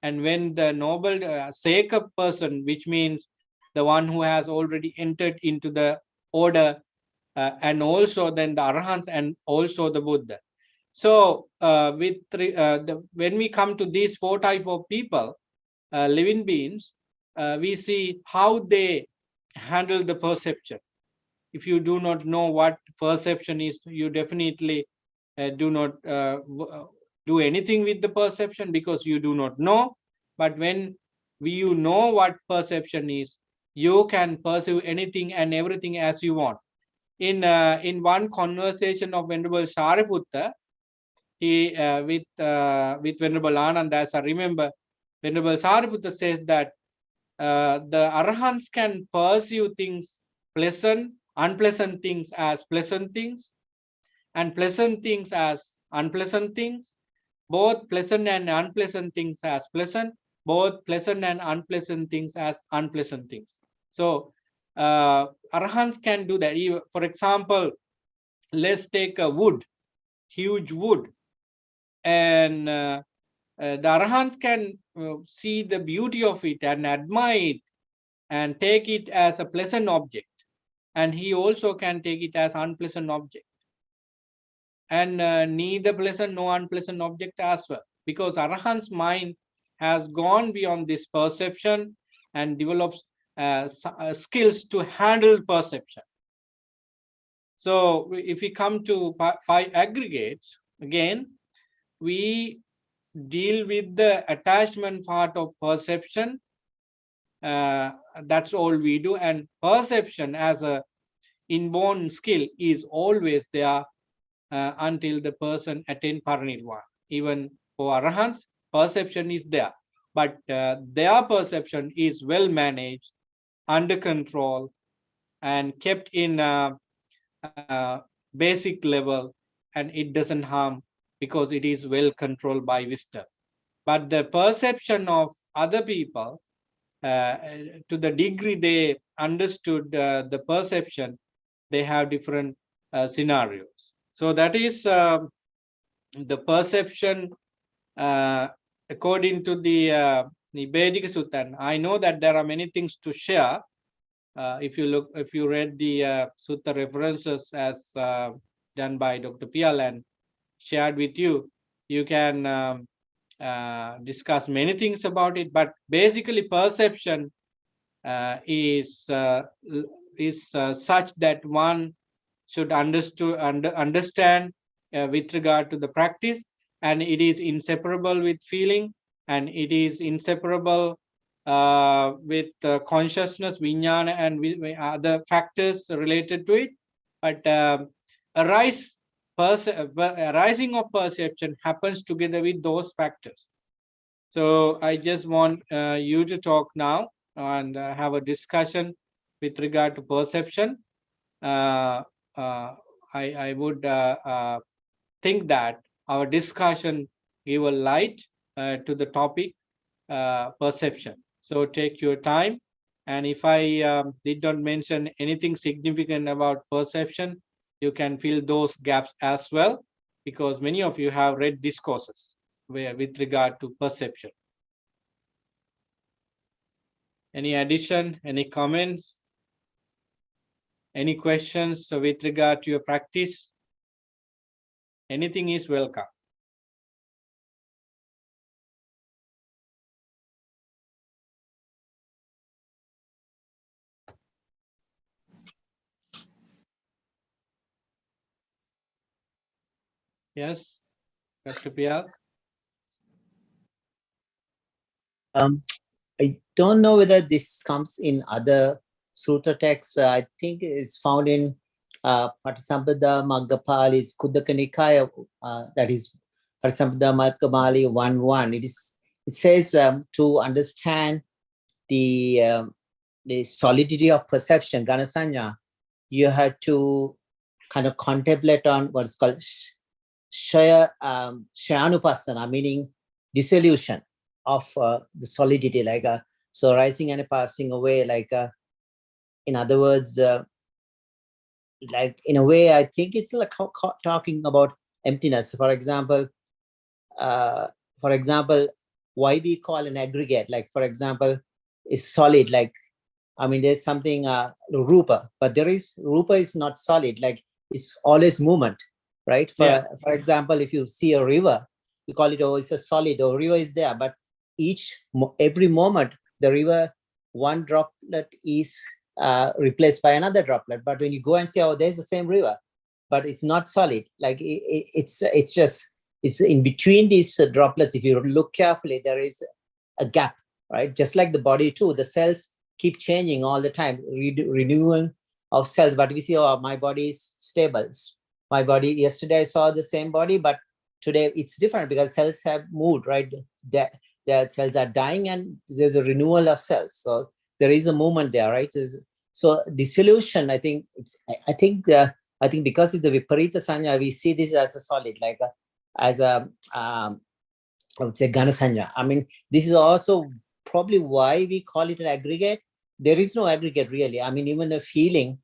And when the noble Seka person, which means the one who has already entered into the order, and also then the Arahants and also the Buddha. So when we come to these four types of people, living beings, we see how they handle the perception. If you do not know what perception is, you definitely do not do anything with the perception, because you do not know. But when you know what perception is, you can pursue anything and everything as you want. In one conversation of Venerable Sariputta, he with Venerable Ananda, as I remember, Venerable Sariputta says that the Arahants can pursue things, unpleasant things as pleasant things, and pleasant things as unpleasant things, both pleasant and unpleasant things as pleasant, both pleasant and unpleasant things as unpleasant things. So Arahants can do that. For example, let's take a wood, huge wood, and the Arahants can see the beauty of it and admire it and take it as a pleasant object. And he also can take it as unpleasant object. And neither pleasant nor unpleasant object as well. Because Arahant's mind has gone beyond this perception and develops skills to handle perception. So if we come to five aggregates, again, we deal with the attachment part of perception. That's all we do. And perception as a inborn skill is always there until the person attain parinirvana. Even for arahants, perception is there, but their perception is well managed, under control, and kept in basic level, and it doesn't harm because it is well controlled by wisdom. But the perception of other people, to the degree they understood the perception, they have different scenarios. So that is the perception according to the Nibbedica Sutta. I know that there are many things to share. If you read the Sutta references as done by Dr. Pial and shared with you, you can discuss many things about it. But basically, perception is such that one should understand with regard to the practice, and it is inseparable with feeling, and it is inseparable with consciousness, vijnana, and other factors related to it. But arising of perception happens together with those factors. So I just want you to talk now and have a discussion with regard to perception. I would think that our discussion give a light to the topic perception. So take your time, and if I did not mention anything significant about perception, you can fill those gaps as well, because many of you have read discourses with regard to perception. Any addition, any comments, any questions with regard to your practice? Anything is welcome. Yes, Dr. Pial? I don't know whether this comes in other sutta texts. I think it's found in Patisampada Maggapali's Khuddaka Nikaya, that is Patisampada Maggapali 1.1. It says to understand the solidity of perception, Ganasanya, you have to kind of contemplate on what's called Shayanupassana, meaning dissolution of the solidity, like so rising and passing away, like in other words, like in a way, I think it's like talking about emptiness. For example, why we call an aggregate, like for example, is solid. Like I mean, there's something Rupa, but Rupa is not solid. Like it's always movement, right? For example, if you see a river, you call it, oh, it's a solid, or river is there, but every moment the river, one droplet is replaced by another droplet. But when you go and say, oh, there's the same river, but it's not solid. Like it's in between these droplets. If you look carefully, there is a gap, right? Just like the body too, the cells keep changing all the time, renewal of cells. But we see, oh, my body is stable. My body, yesterday I saw the same body, but today it's different because cells have moved, right? The cells are dying and there's a renewal of cells. So there is a movement there, right? So dissolution, I think because it's the Viparita Sanya, we see this as a solid, like as a I would say Ganasanya. I mean, this is also probably why we call it an aggregate. There is no aggregate really. I mean, even a feeling,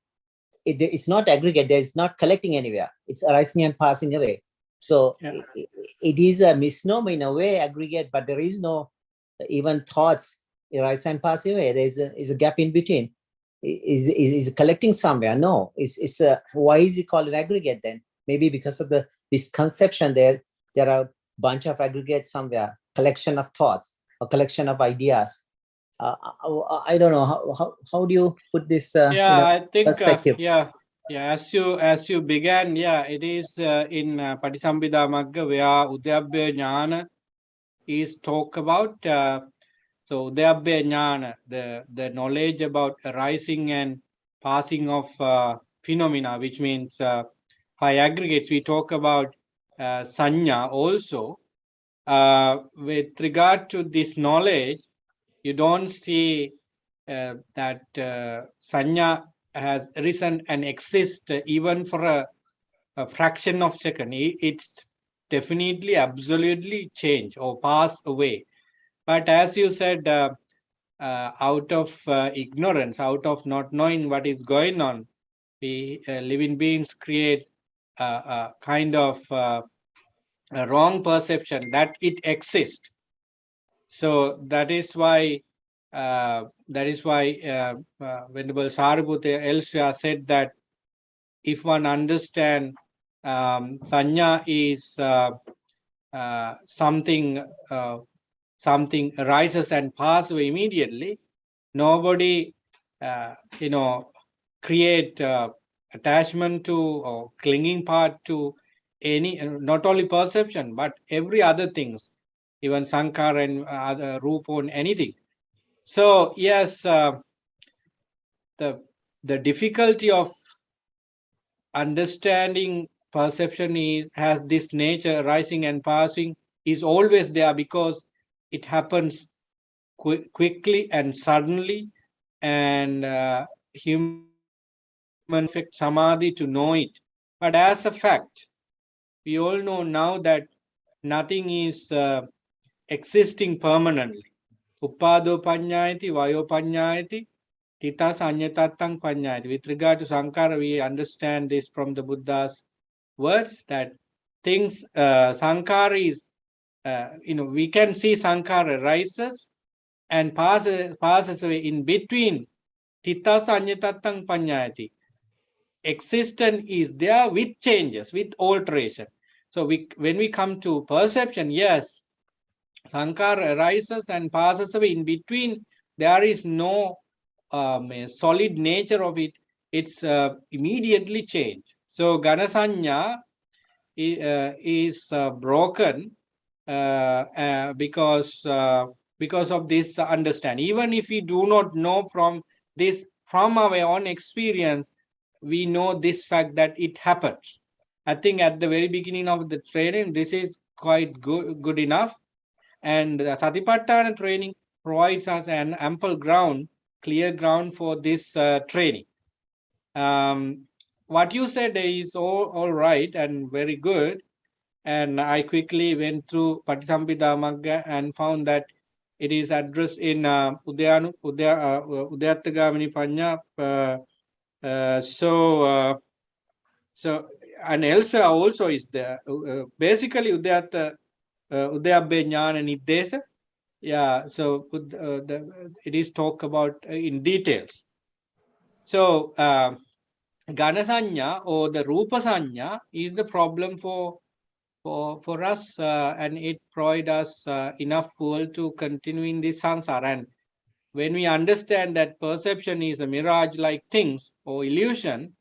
it's not aggregate. There's not collecting anywhere. It's arising and passing away. So it is a misnomer in a way, aggregate, but there is no even thoughts arise and pass away. There's a gap in between. Is collecting somewhere? No. Why is it called an aggregate then? Maybe because of the misconception there are a bunch of aggregates somewhere, collection of thoughts, a collection of ideas. I don't know how do you put this I think perspective? Yeah, as you began, yeah, it is in Patisambhida Magga where Udyabhya Jnana is talk about. So Udyabhya Jnana, the knowledge about arising and passing of phenomena, which means five aggregates. We talk about Sanya also. With regard to this knowledge, you don't see that Sanya has arisen and exists even for a fraction of second. It's definitely absolutely change or pass away. But as you said, out of ignorance, out of not knowing what is going on, we living beings create a kind of a wrong perception that it exists. So that is why Venerable Sariputta elsewhere said that if one understand sanya is something arises and passes away immediately, nobody create attachment to or clinging part to any, not only perception but every other things, even sankara and other rupa and anything. So yes, the difficulty of understanding perception has this nature arising and passing is always there, because it happens quickly and suddenly, and human affect samadhi to know it. But as a fact, we all know now that nothing is existing permanently. Uppado panyayati, vayo panyayati, tita sanyatattang panyayati. With regard to Sankara, we understand this from the Buddha's words that things, Sankara is, we can see Sankara rises and passes away. In between, tita sanyatattang panyayati. Existence is there with changes, with alteration. So when we come to perception, yes, Sankara arises and passes away. In between, there is no solid nature of it. It's immediately changed. So Ganasanya is broken because of this understanding. Even if we do not know from our own experience, we know this fact that it happens. I think at the very beginning of the training, this is quite good enough. And the Satipatthana training provides us an ample ground, clear ground for this training. What you said is all right and very good. And I quickly went through Patisambhida Magga and found that it is addressed in Udayattagamini Panya. So and elsewhere also is there. Basically, Udayabbe Jnana Niddesa. Yeah, so it is talked about in details. So Ganasanya or the Rupa Sanya is the problem for us, and it provides us enough fuel to continue in this samsara. And when we understand that perception is a mirage-like things or illusion,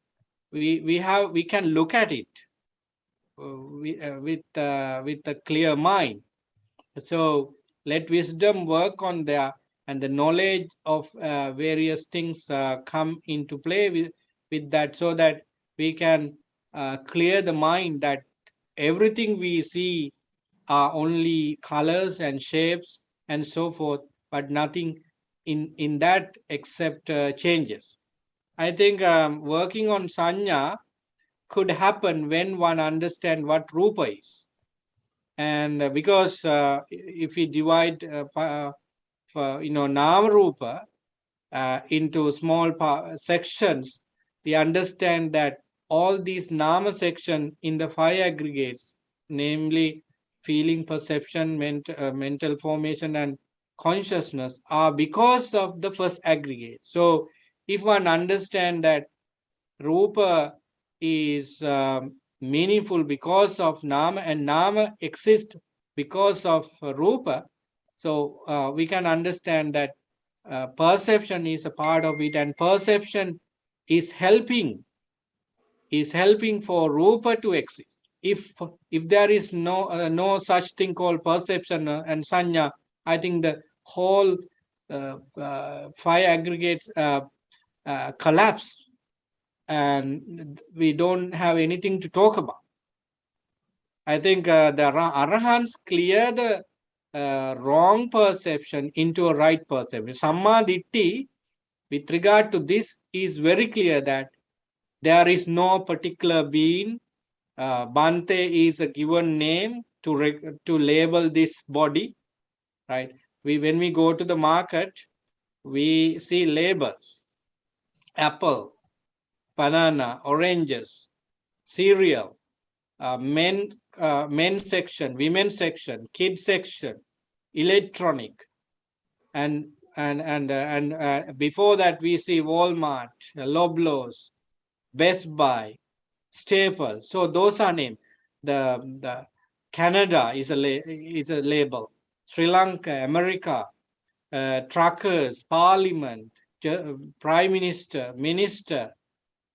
we can look at it with a clear mind. So let wisdom work on there, and the knowledge of various things come into play with that, so that we can clear the mind that everything we see are only colors and shapes and so forth, but nothing in that except changes. I think working on sanya could happen when one understands what rupa is. And because if we divide nama rupa into small sections, we understand that all these nama section in the five aggregates, namely feeling, perception, mental formation, and consciousness, are because of the first aggregate. So if one understand that rupa is meaningful because of nama, and nama exists because of rupa, so we can understand that perception is a part of it, and perception is helping is helping for Rupa to exist. If there is no such thing called perception and Sanya, I think the whole 5 aggregates collapse, and we don't have anything to talk about. I think the Arahants clear the wrong perception into a right perception. Samma Ditti, with regard to this, is very clear that there is no particular being. Bhante is a given name to label this body, right? When we go to the market, we see labels: apple, banana, oranges, cereal, men section, women section, kids section, electronic, and before that we see Walmart, Loblaws, Best Buy, Staple. So those are named. The Canada is a label. Sri Lanka, America, truckers, Parliament, Prime Minister, Minister.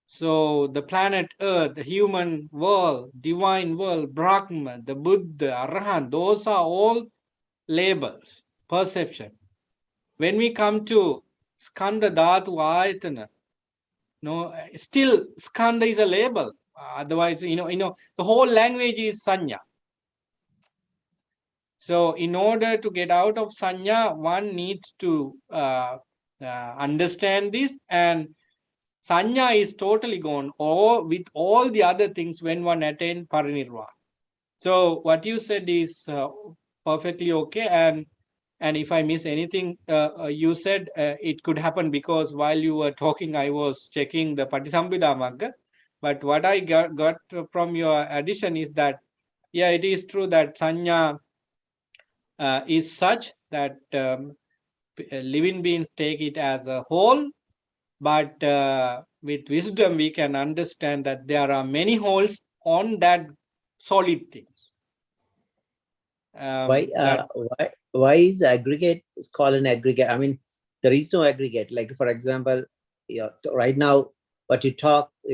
So the planet Earth, the human world, divine world, Brahman, the Buddha, Arahant, those are all labels, perception. When we come to Skanda Dhatu Ayatana, no, still Skanda is a label. Otherwise, the whole language is Sanya. So in order to get out of Sanya, one needs to understand this, and Sanya is totally gone, or with all the other things when one attains Parinirvana. So what you said is perfectly okay, and if I miss anything you said, it could happen because while you were talking, I was checking the Patisambhida Magga. But what I got from your addition is that, yeah, it is true that Sanya is such that living beings take it as a whole, but with wisdom we can understand that there are many holes on that solid things. Why is aggregate is called an aggregate? I mean, there is no aggregate. Like, for example, right now what you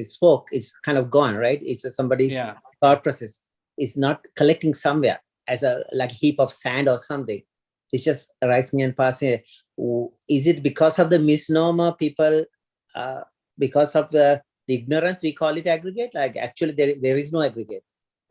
spoke is kind of gone, right? It's somebody's thought process. It's not collecting somewhere as a like heap of sand or something. It's just arising and passing. Is it because of the misnomer people, because of the ignorance we call it aggregate? Like, actually there is no aggregate.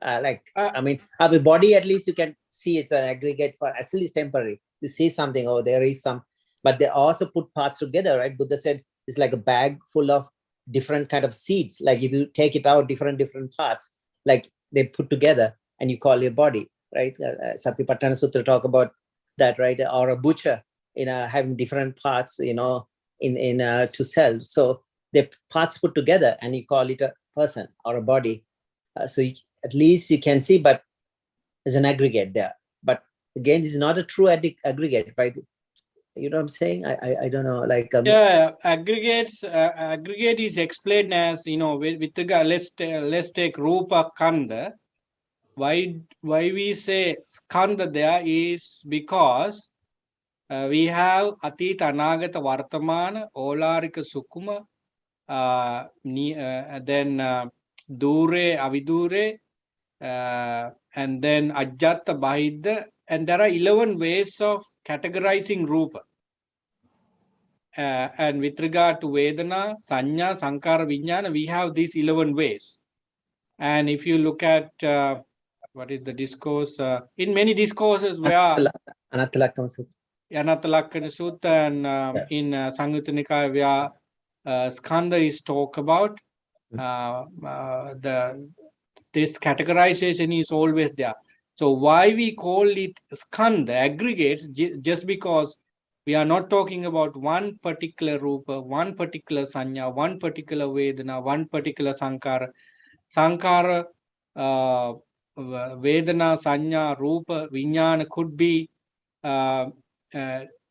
I mean, our body, at least you can see it's an aggregate for at least temporary. You see something, oh, there is some, but they also put parts together, right? Buddha said it's like a bag full of different kind of seeds. Like if you take it out, different parts, like they put together and you call your body, right? Satipatthana Sutra talk about that, right? Or a butcher, having different parts, in to sell. So the parts put together and you call it a person or a body. At least you can see, but there's an aggregate there. But again, this is not a true aggregate, right? You know what I'm saying? I don't know. Like aggregate is explained as with the let's take Rupa Kanda. Why we say Skanda there is because we have Atita Anagata Vartamana, Olarika Sukuma, then Dure Avidure, and then Ajata Bahidha, and there are 11 ways of categorizing Rupa. And with regard to Vedana, Sanya, Sankara, Vijnana, we have these 11 ways. And if you look at what is the discourse, in many discourses where Anattalakkana Sutta and in Samyutta Nikaya where Skanda is talked about, this categorization is always there. So why we call it Skanda, aggregates, just because we are not talking about one particular Rupa, one particular Sanya, one particular Vedana, one particular Sankara. Sankara, Vedana, Sanya, Rupa, Vijnana could be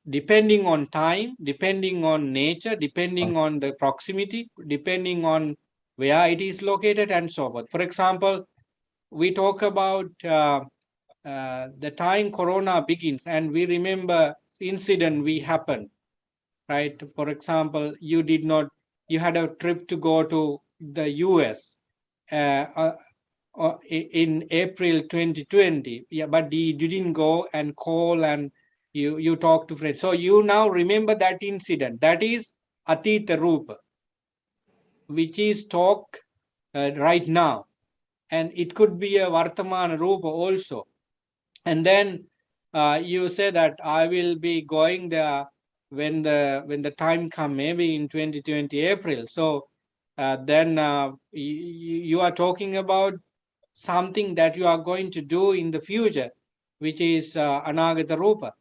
depending on time, depending on nature, depending on the proximity, depending on where it is located, and so forth. For example, we talk about the time Corona begins, and we remember incident we happened, right? For example, you had a trip to go to the US, in April 2020. Yeah, but you didn't go and call and you talk to friends. So you now remember that incident. That is Atita Rupa, which is talk right now. And it could be a Vartamana Rupa also. And then you say that I will be going there when the time come, maybe in 2020 April. So then you are talking about something that you are going to do in the future, which is Anagata Rupa.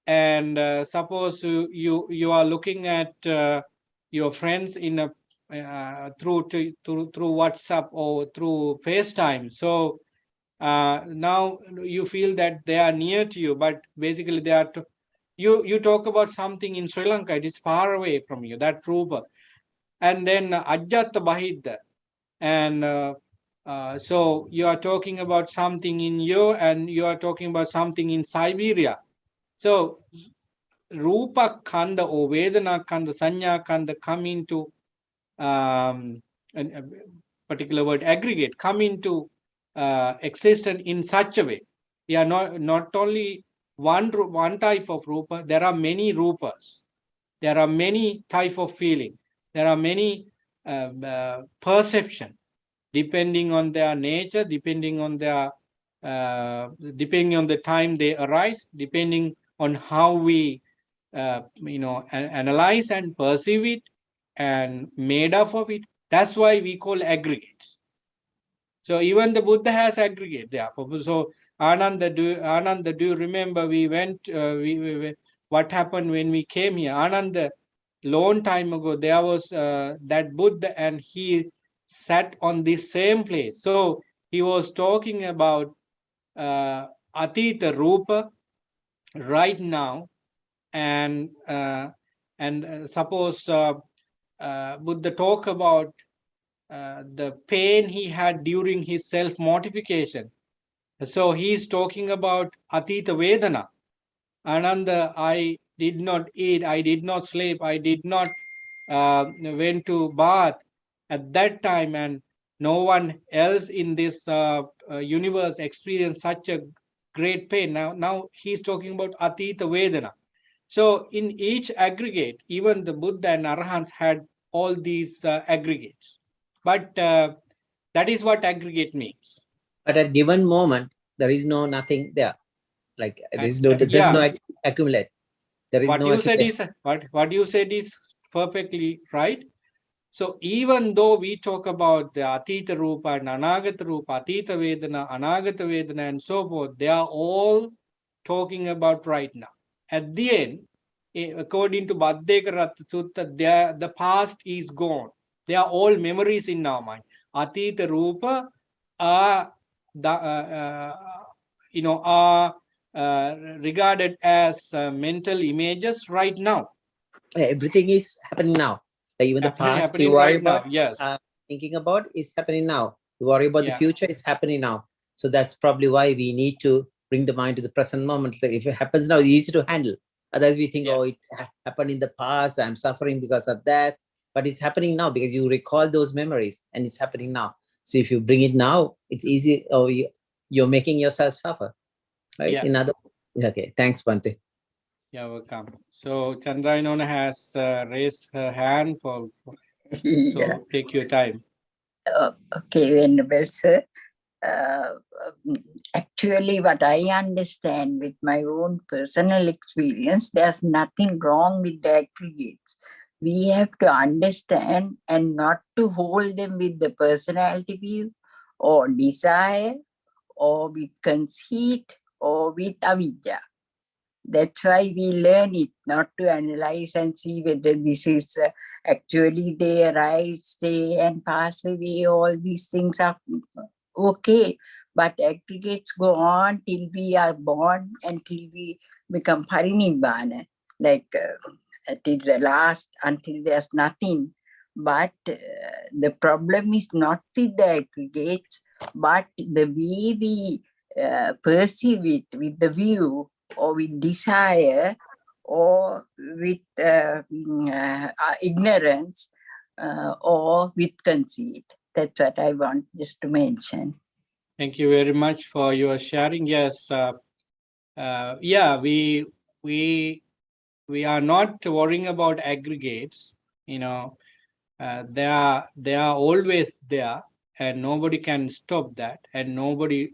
And suppose you are looking at your friends in a through WhatsApp or through FaceTime. So now you feel that they are near to you, but basically they are you talk about something in Sri Lanka, it is far away from you, that Rupa. And then Ajjata Bahidda, and so you are talking about something in you, and you are talking about something in Siberia. So Rupa Kanda or Vedana Kanda, Sanya Kanda come into a particular word aggregate, come into existence in such a way. We are not only one type of Rupa, there are many Rupas. There are many type of feeling. There are many perception, depending on their nature, depending on their depending on the time they arise, depending on how we analyze and perceive it and made up of it. That's why we call aggregates. So even the Buddha has aggregate there. So Ananda, do you remember we went? What happened when we came here? Ananda, long time ago, there was that Buddha, and he sat on the same place. So he was talking about Atita Rupa right now, and suppose Buddha talk about the pain he had during his self-mortification. So he's talking about Atita Vedana. Ananda, I did not eat, I did not sleep, I did not went to bath at that time, and no one else in this universe experienced such a great pain. Now he's talking about Atita Vedana. So in each aggregate, even the Buddha and Arahants had all these aggregates. But that is what aggregate means. But at given moment, there is nothing there. Like there's no accumulate. There is what no you said is what you said is perfectly right. So even though we talk about the Atita Rupa and Anagata Rupa, Atita Vedana, Anagata Vedana, and so forth, they are all talking about right now. At the end, according to Bhaddekaratta Sutta, the past is gone. They are all memories in our mind. Atita Rupa are regarded as mental images right now. Everything is happening now. Like even the past you worry about, yes, thinking about is happening now. You worry about the future is happening now. So that's probably why we need to bring the mind to the present moment. So if it happens now, it's easy to handle. Otherwise, we think, oh, it happened in the past. I'm suffering because of that. But it's happening now because you recall those memories, and it's happening now. So if you bring it now, it's easy. Oh, you're making yourself suffer, right? Yeah. Okay. Thanks, Bante. You're welcome. So Chandrainona has raised her hand so take your time. Okay, Venerable Sir. Actually, what I understand with my own personal experience, there's nothing wrong with the aggregates. We have to understand and not to hold them with the personality view or desire or with conceit or with avidya. That's why we learn it, not to analyze and see whether this is actually they arise, stay and pass away. All these things are okay, but aggregates go on till we are born, until we become parinibbana, like till the last, until there's nothing. But the problem is not with the aggregates, but the way we perceive it, with the view or with desire or with ignorance or with conceit. That's what I want just to mention. Thank you very much for your sharing. Yes, yeah, we are not worrying about aggregates. You know, they are always there, and nobody can stop that, and nobody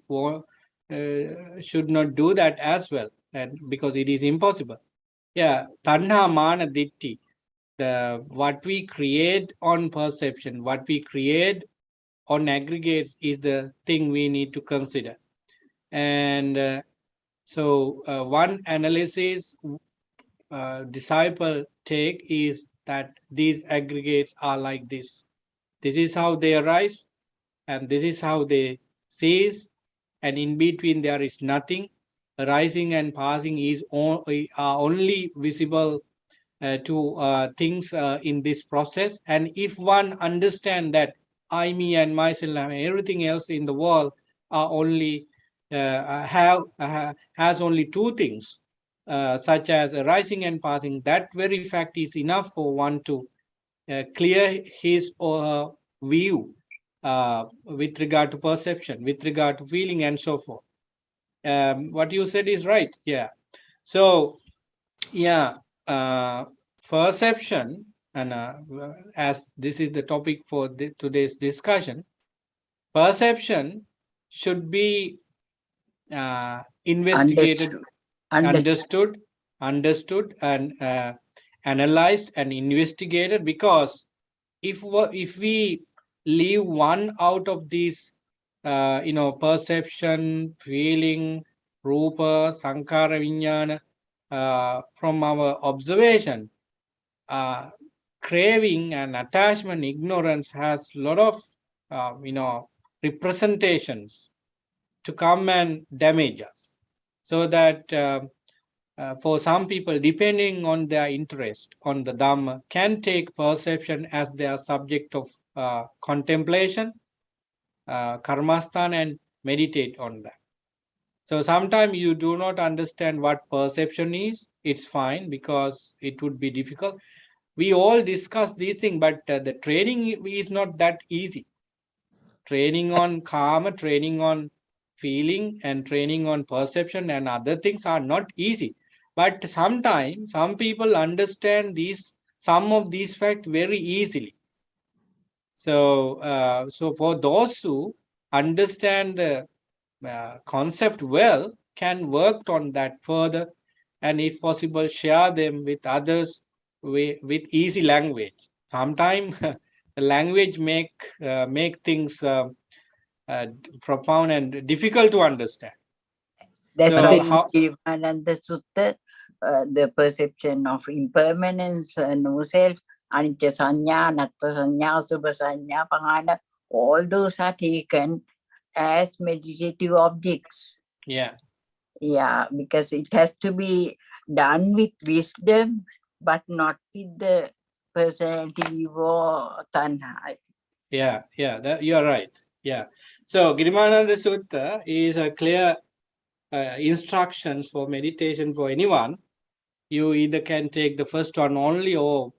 should not do that as well, and because it is impossible. Yeah, tanha mana ditti. What we create on perception, what we create on aggregates is the thing we need to consider. And so one analysis disciple take is that these aggregates are like this. This is how they arise, and this is how they cease, and in between there is nothing. Arising and passing are only visible to things in this process. And if one understand that I, me, and myself, and everything else in the world are only has only two things, such as arising and passing, that very fact is enough for one to clear his or her view with regard to perception, with regard to feeling, and so forth. What you said is right. Yeah. So, yeah, perception, and as this is the topic for today's discussion, perception should be investigated, understood, and analyzed and investigated, because if we leave one out of these, perception, feeling, rupa, sankhara, vijnana, from our observation, craving and attachment, ignorance has a lot of, representations to come and damage us. So that for some people, depending on their interest on the Dhamma, can take perception as their subject of contemplation, karmasthana, and meditate on that. So sometimes you do not understand what perception is. It's fine, because it would be difficult. We all discuss these things, but the training is not that easy. Training on karma, training on feeling, and training on perception and other things are not easy. But sometimes some people understand some of these facts very easily. So, so for those who understand the concept well, can work on that further, and if possible share them with others with easy language. Sometimes the language make things profound and difficult to understand. That's So why in the Sutta, the perception of impermanence, no self, anicca sanya, natta sanya, subha sanya, pahana, all those are taken as meditative objects. Yeah. Yeah, because it has to be done with wisdom, but not with the personality or tanha. Yeah, you are right. Yeah. So Girimananda Sutta is a clear instructions for meditation for anyone. You either can take the first one only, or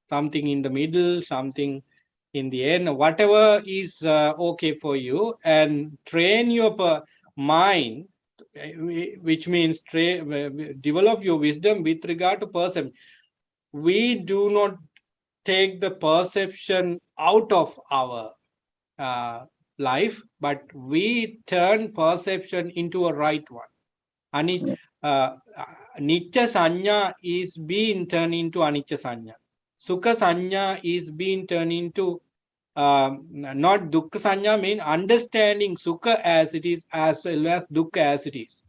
something in the middle, something in the end, whatever is okay for you, and train your mind, which means develop your wisdom with regard to perception. We do not take the perception out of our life, but we turn perception into a right one. And Nitya Sanya is being turned into Anicca Sanya. Sukha Sanya is being turned into not Dukkha Sanya, mean understanding Sukha as it is as well as Dukkha as it is.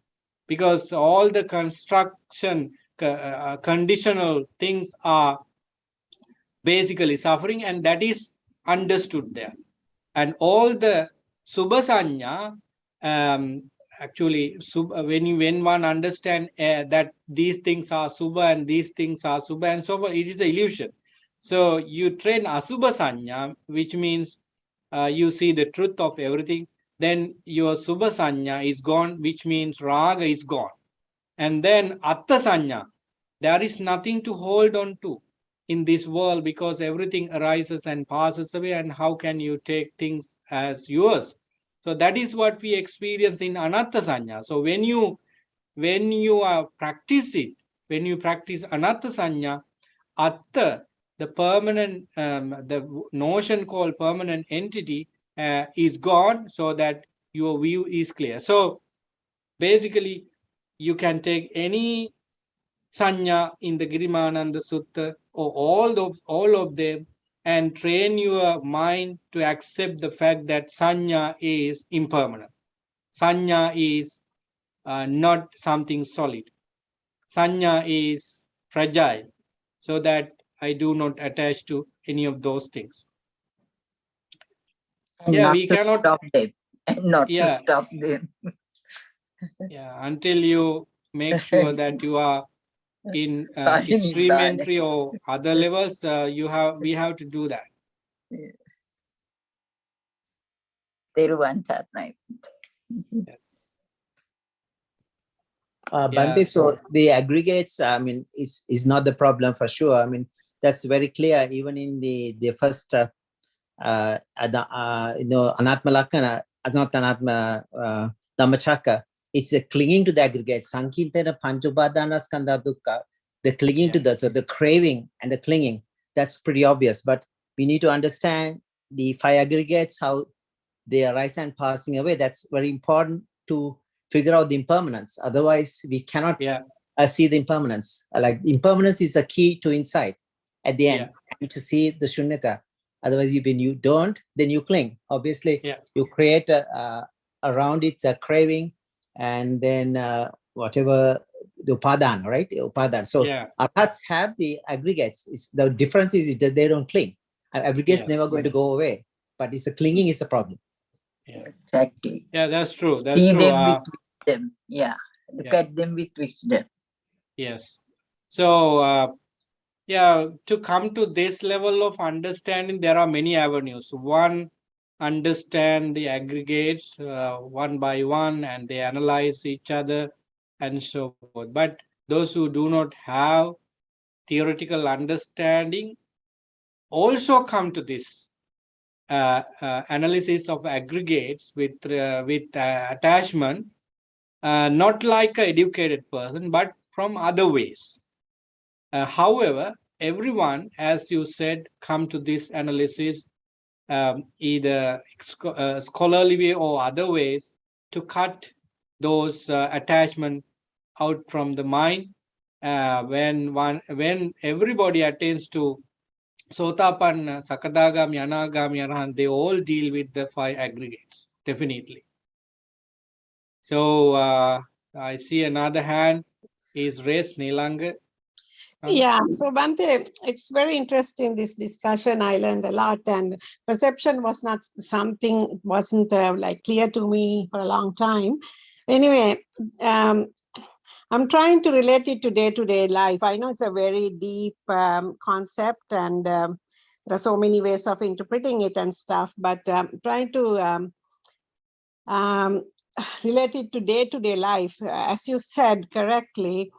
Because all the construction, conditional things are basically suffering, and that is understood there. And all the Subha Sanya, actually, when one understands that these things are Subha and these things are Subha and so forth, it is an illusion. So you train Asubha Sanya, which means you see the truth of everything. Then your Subha Sanya is gone, which means Raga is gone. And then Atta Sanya, there is nothing to hold on to. in this world, because everything arises and passes away, and how can you take things as yours? So that is what we experience in anatta sanya. So when you are practice it, when you practice anatta sanya, atta, the permanent, the notion called permanent entity is gone, so that your view is clear. So basically, you can take any sanya in the Girimananda Sutta, or all of them, and train your mind to accept the fact that sanya is impermanent. Sanya is not something solid. Sanya is fragile, so that I do not attach to any of those things. And Yeah, not we to cannot. stop them. And not to Yeah, stop them. yeah. Until you make sure that you are in stream Parinibbana. entry or other levels, we have to do that. Theruvan Saranai. Yes. Bhante, so the aggregates, I mean, is not the problem for sure. I mean, that's very clear even in the first, Anatma Lakkhana, not Anatma Dhammacakka. It's the clinging to the aggregate. Sankirtana Panchupadana Skandha Dukkha, the clinging to the, so the craving and the clinging, that's pretty obvious. But we need to understand the 5 aggregates, how they arise and passing away. That's very important to figure out the impermanence. Otherwise, we cannot see the impermanence. Like impermanence is a key to insight at the end, and to see the shunyata. Otherwise, when you don't, then you cling. Obviously, you create around it a craving, and then whatever the upadan, right? Upadan. So arhats have the aggregates. The difference is that they don't cling. Aggregates never going to go away, but it's a clinging is a problem. Yeah. Exactly. Yeah, that's true. That's See true. them with wisdom. Yeah. Look at them with wisdom. Yes. So, to come to this level of understanding, there are many avenues. One, understand the aggregates one by one, and they analyze each other and so forth. But those who do not have theoretical understanding also come to this analysis of aggregates with attachment, not like an educated person, but from other ways. However, everyone, as you said, come to this analysis either scholarly way or other ways to cut those attachment out from the mind. When everybody attains to Sotapanna, Sakadagami, Anagami, Arahant, they all deal with the 5 aggregates, definitely. So I see another hand is raised, Nilanga. Yeah, so Bhante, it's very interesting, this discussion. I learned a lot, and perception was not something, wasn't like clear to me for a long time. Anyway, I'm trying to relate it to day-to-day life. I know it's a very deep concept, and there are so many ways of interpreting it and stuff, but trying to relate it to day-to-day life. As you said correctly,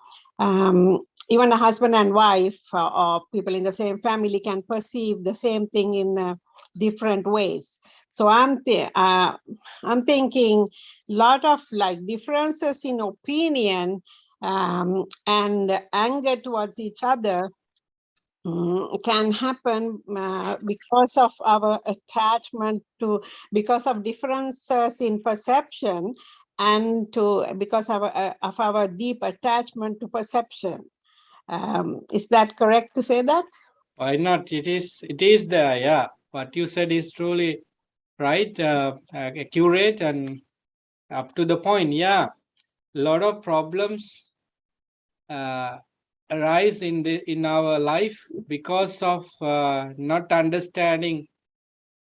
even a husband and wife or people in the same family can perceive the same thing in different ways. So I'm thinking a lot of like differences in opinion and anger towards each other can happen because of our attachment to, because of differences in perception, and because of our deep attachment to perception. Is that correct to say that? Why not? It is there, yeah. What you said is truly right, accurate, and up to the point. Yeah, a lot of problems arise in our life because of not understanding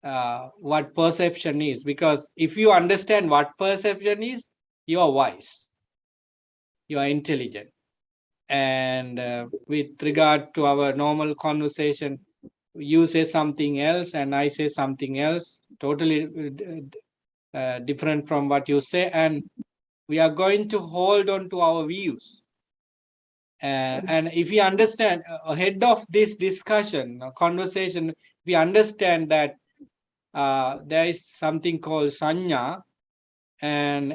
what perception is. Because if you understand what perception is, you are wise, you are intelligent. And with regard to our normal conversation, you say something else and I say something else, totally different from what you say, and we are going to hold on to our views. And if we understand ahead of this discussion, conversation, we understand that there is something called sanya, and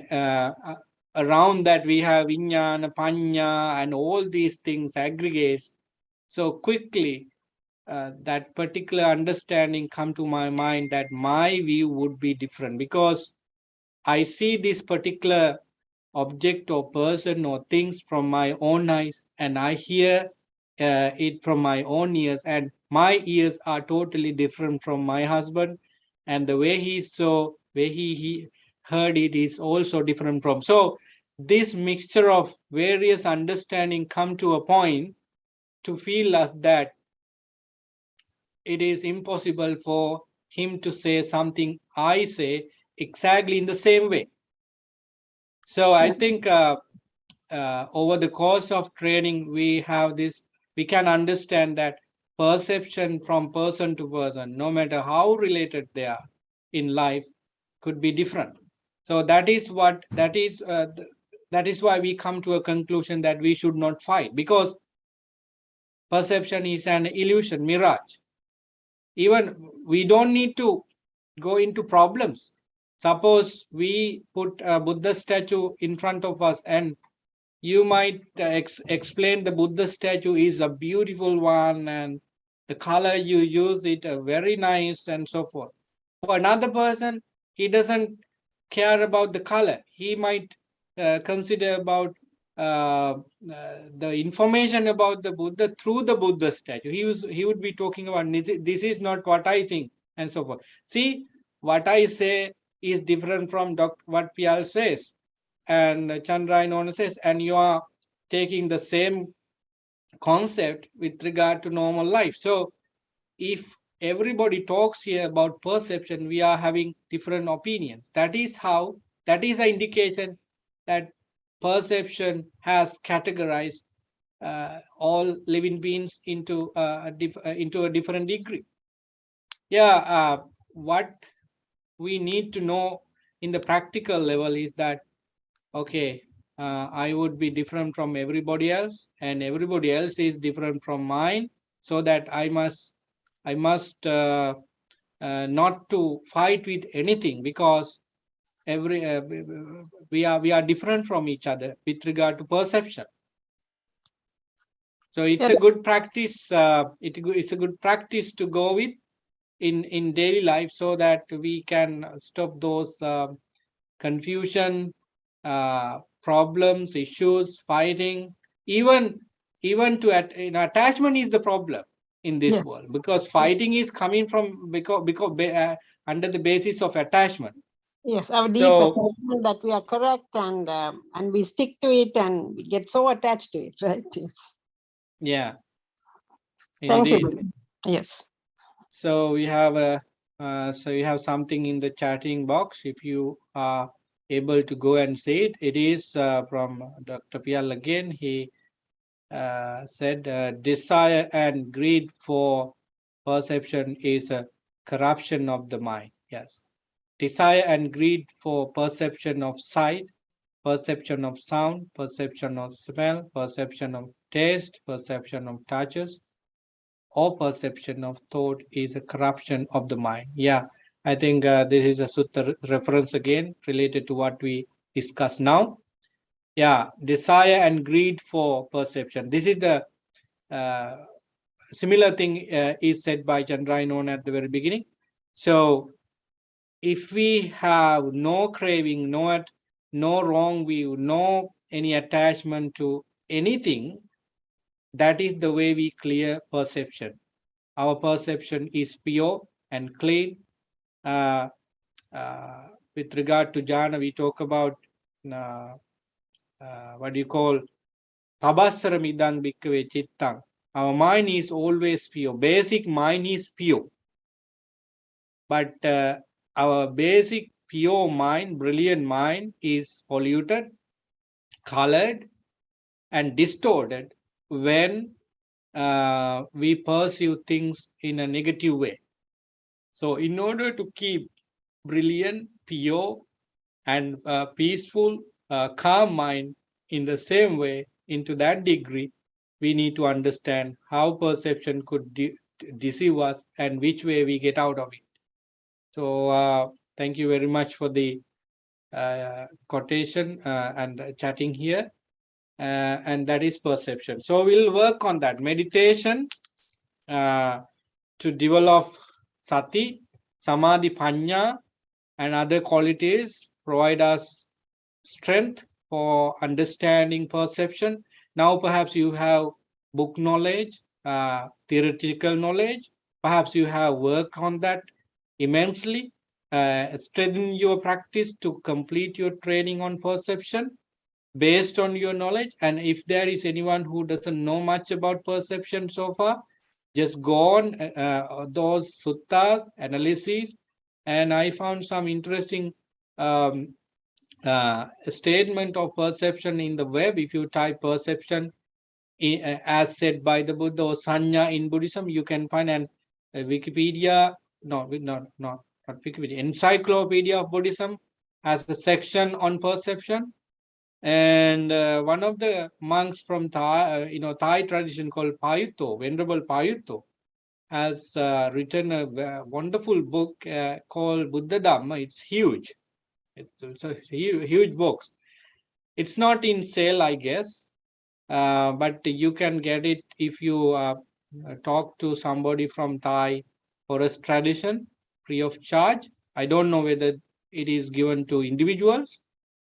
around that we have vijnana, panya, and all these things aggregates. So quickly, that particular understanding come to my mind that my view would be different, because I see this particular object or person or things from my own eyes, and I hear it from my own ears, and my ears are totally different from my husband, and the way he saw, way he heard it is also different from. So this mixture of various understanding come to a point to feel us that it is impossible for him to say something I say exactly in the same way. So I think over the course of training, we have this, we can understand that perception from person to person, no matter how related they are in life, could be different. So that is what, that is why we come to a conclusion that we should not fight, because perception is an illusion, mirage. Even we don't need to go into problems. Suppose we put a Buddha statue in front of us, and you might explain the Buddha statue is a beautiful one, and the color you use it very nice, and so forth. For another person, he doesn't care about the color. He might consider about the information about the Buddha through the Buddha statue. He would be talking about, this is not what I think, and so forth. See, what I say is different from what Pial says, and Chandrayana says, and you are taking the same concept with regard to normal life. So if everybody talks here about perception, we are having different opinions. That is an indication that perception has categorized all living beings into a different degree. What we need to know in the practical level is that, okay, I would be different from everybody else, and everybody else is different from mine, so that I must not to fight with anything, because we are different from each other with regard to perception. So it's a good practice. It's a good practice to go with in daily life, so that we can stop those confusion, problems, issues, fighting. Even to attachment is the problem in this world, because fighting is coming from because under the basis of attachment. Yes, our deep attachment that we are correct, and we stick to it, and we get so attached to it, right? Yes. Yeah. Thank you. Yes. So we have you have something in the chatting box. If you are able to go and say it, it is from Dr. Pial again. He said, desire and greed for perception is a corruption of the mind. Yes. Desire and greed for perception of sight, perception of sound, perception of smell, perception of taste, perception of touches, or perception of thought is a corruption of the mind. Yeah, I think this is a Sutta reference again related to what we discuss now. Yeah, desire and greed for perception. This is the similar thing is said by Chandrayana at the very beginning. So if we have no craving, no wrong view, no any attachment to anything, that is the way we clear perception. Our perception is pure and clean. With regard to jhana, we talk about what do you call Pabasara midang bhikkhave chittang. Our mind is always pure. Basic mind is pure. But our basic pure mind, brilliant mind, is polluted, colored, and distorted when we pursue things in a negative way. So in order to keep brilliant, pure, and peaceful, calm mind in the same way, into that degree, we need to understand how perception could deceive us and which way we get out of it. So thank you very much for the quotation and chatting here. And that is perception. So we'll work on that. Meditation to develop Sati, Samadhi, Panya, and other qualities provide us strength for understanding perception. Now perhaps you have book knowledge, theoretical knowledge. Perhaps you have worked on that immensely. Strengthen your practice to complete your training on perception based on your knowledge. And if there is anyone who doesn't know much about perception so far, just go on those suttas, analyses, and I found some interesting statement of perception in the web. If you type perception as said by the Buddha or Sanya in Buddhism, you can find an Wikipedia, not Wikipedia, Encyclopedia of Buddhism has a section on perception. And one of the monks from Thai, Thai tradition called Payutto, Venerable Payutto, has written a wonderful book called Buddha Dhamma. It's huge. It's a huge book. It's not in sale, I guess, but you can get it if you talk to somebody from Thai forest tradition free of charge. I don't know whether it is given to individuals,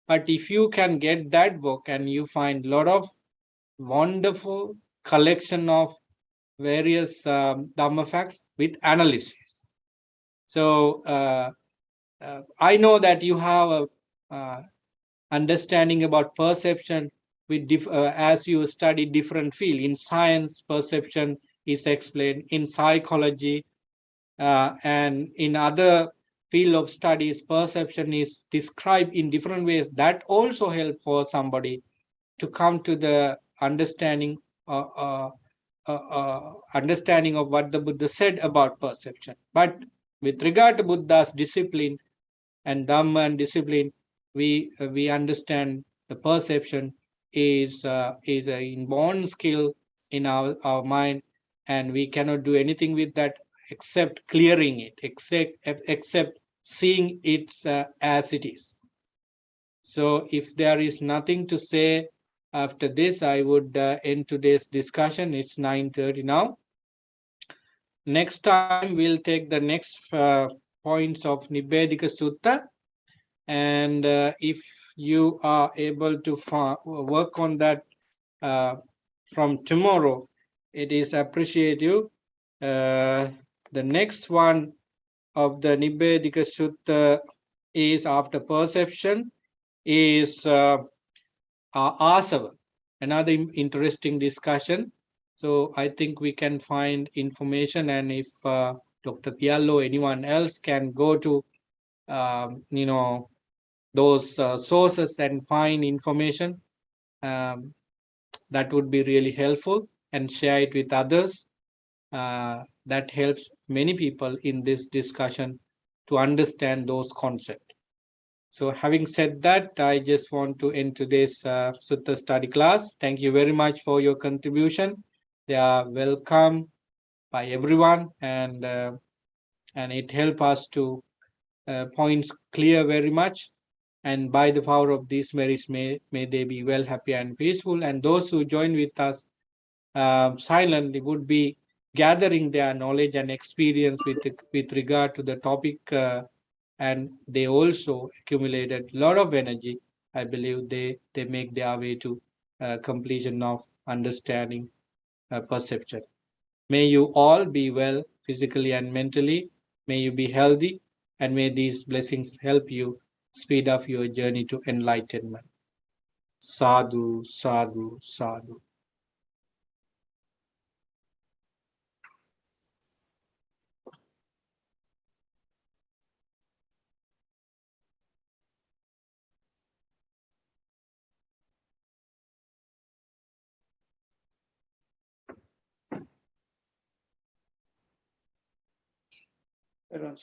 but if you can get that book and you find a lot of wonderful collection of various Dhamma facts with analysis. So I know that you have a understanding about perception with as you study different field. In science, perception is explained. In psychology and in other field of studies, perception is described in different ways. That also help for somebody to come to the understanding understanding of what the Buddha said about perception. But with regard to Buddha's discipline and Dhamma and discipline, we understand the perception is an inborn skill in our mind, and we cannot do anything with that except clearing it, except seeing it as it is. So if there is nothing to say after this, I would end today's discussion. It's 9:30 now. Next time, we'll take the next points of Nibbedika Sutta. And if you are able to work on that from tomorrow, it is appreciative. The next one of the Nibbedika Sutta is after perception is asava, another interesting discussion. So I think we can find information, and if Dr. Piallo, anyone else can go to those sources and find information, that would be really helpful, and share it with others. That helps many people in this discussion to understand those concepts. So having said that, I just want to end today's Sutta study class. Thank you very much for your contribution. They are welcome by everyone, and it helps us to points clear very much. And by the power of these merits, may they be well, happy, and peaceful. And those who join with us silently would be gathering their knowledge and experience with regard to the topic, and they also accumulated a lot of energy. I believe they make their way to completion of understanding perception. May you all be well physically and mentally. May you be healthy, and may these blessings help you speed up your journey to enlightenment. Sadhu, sadhu, sadhu. Everyone,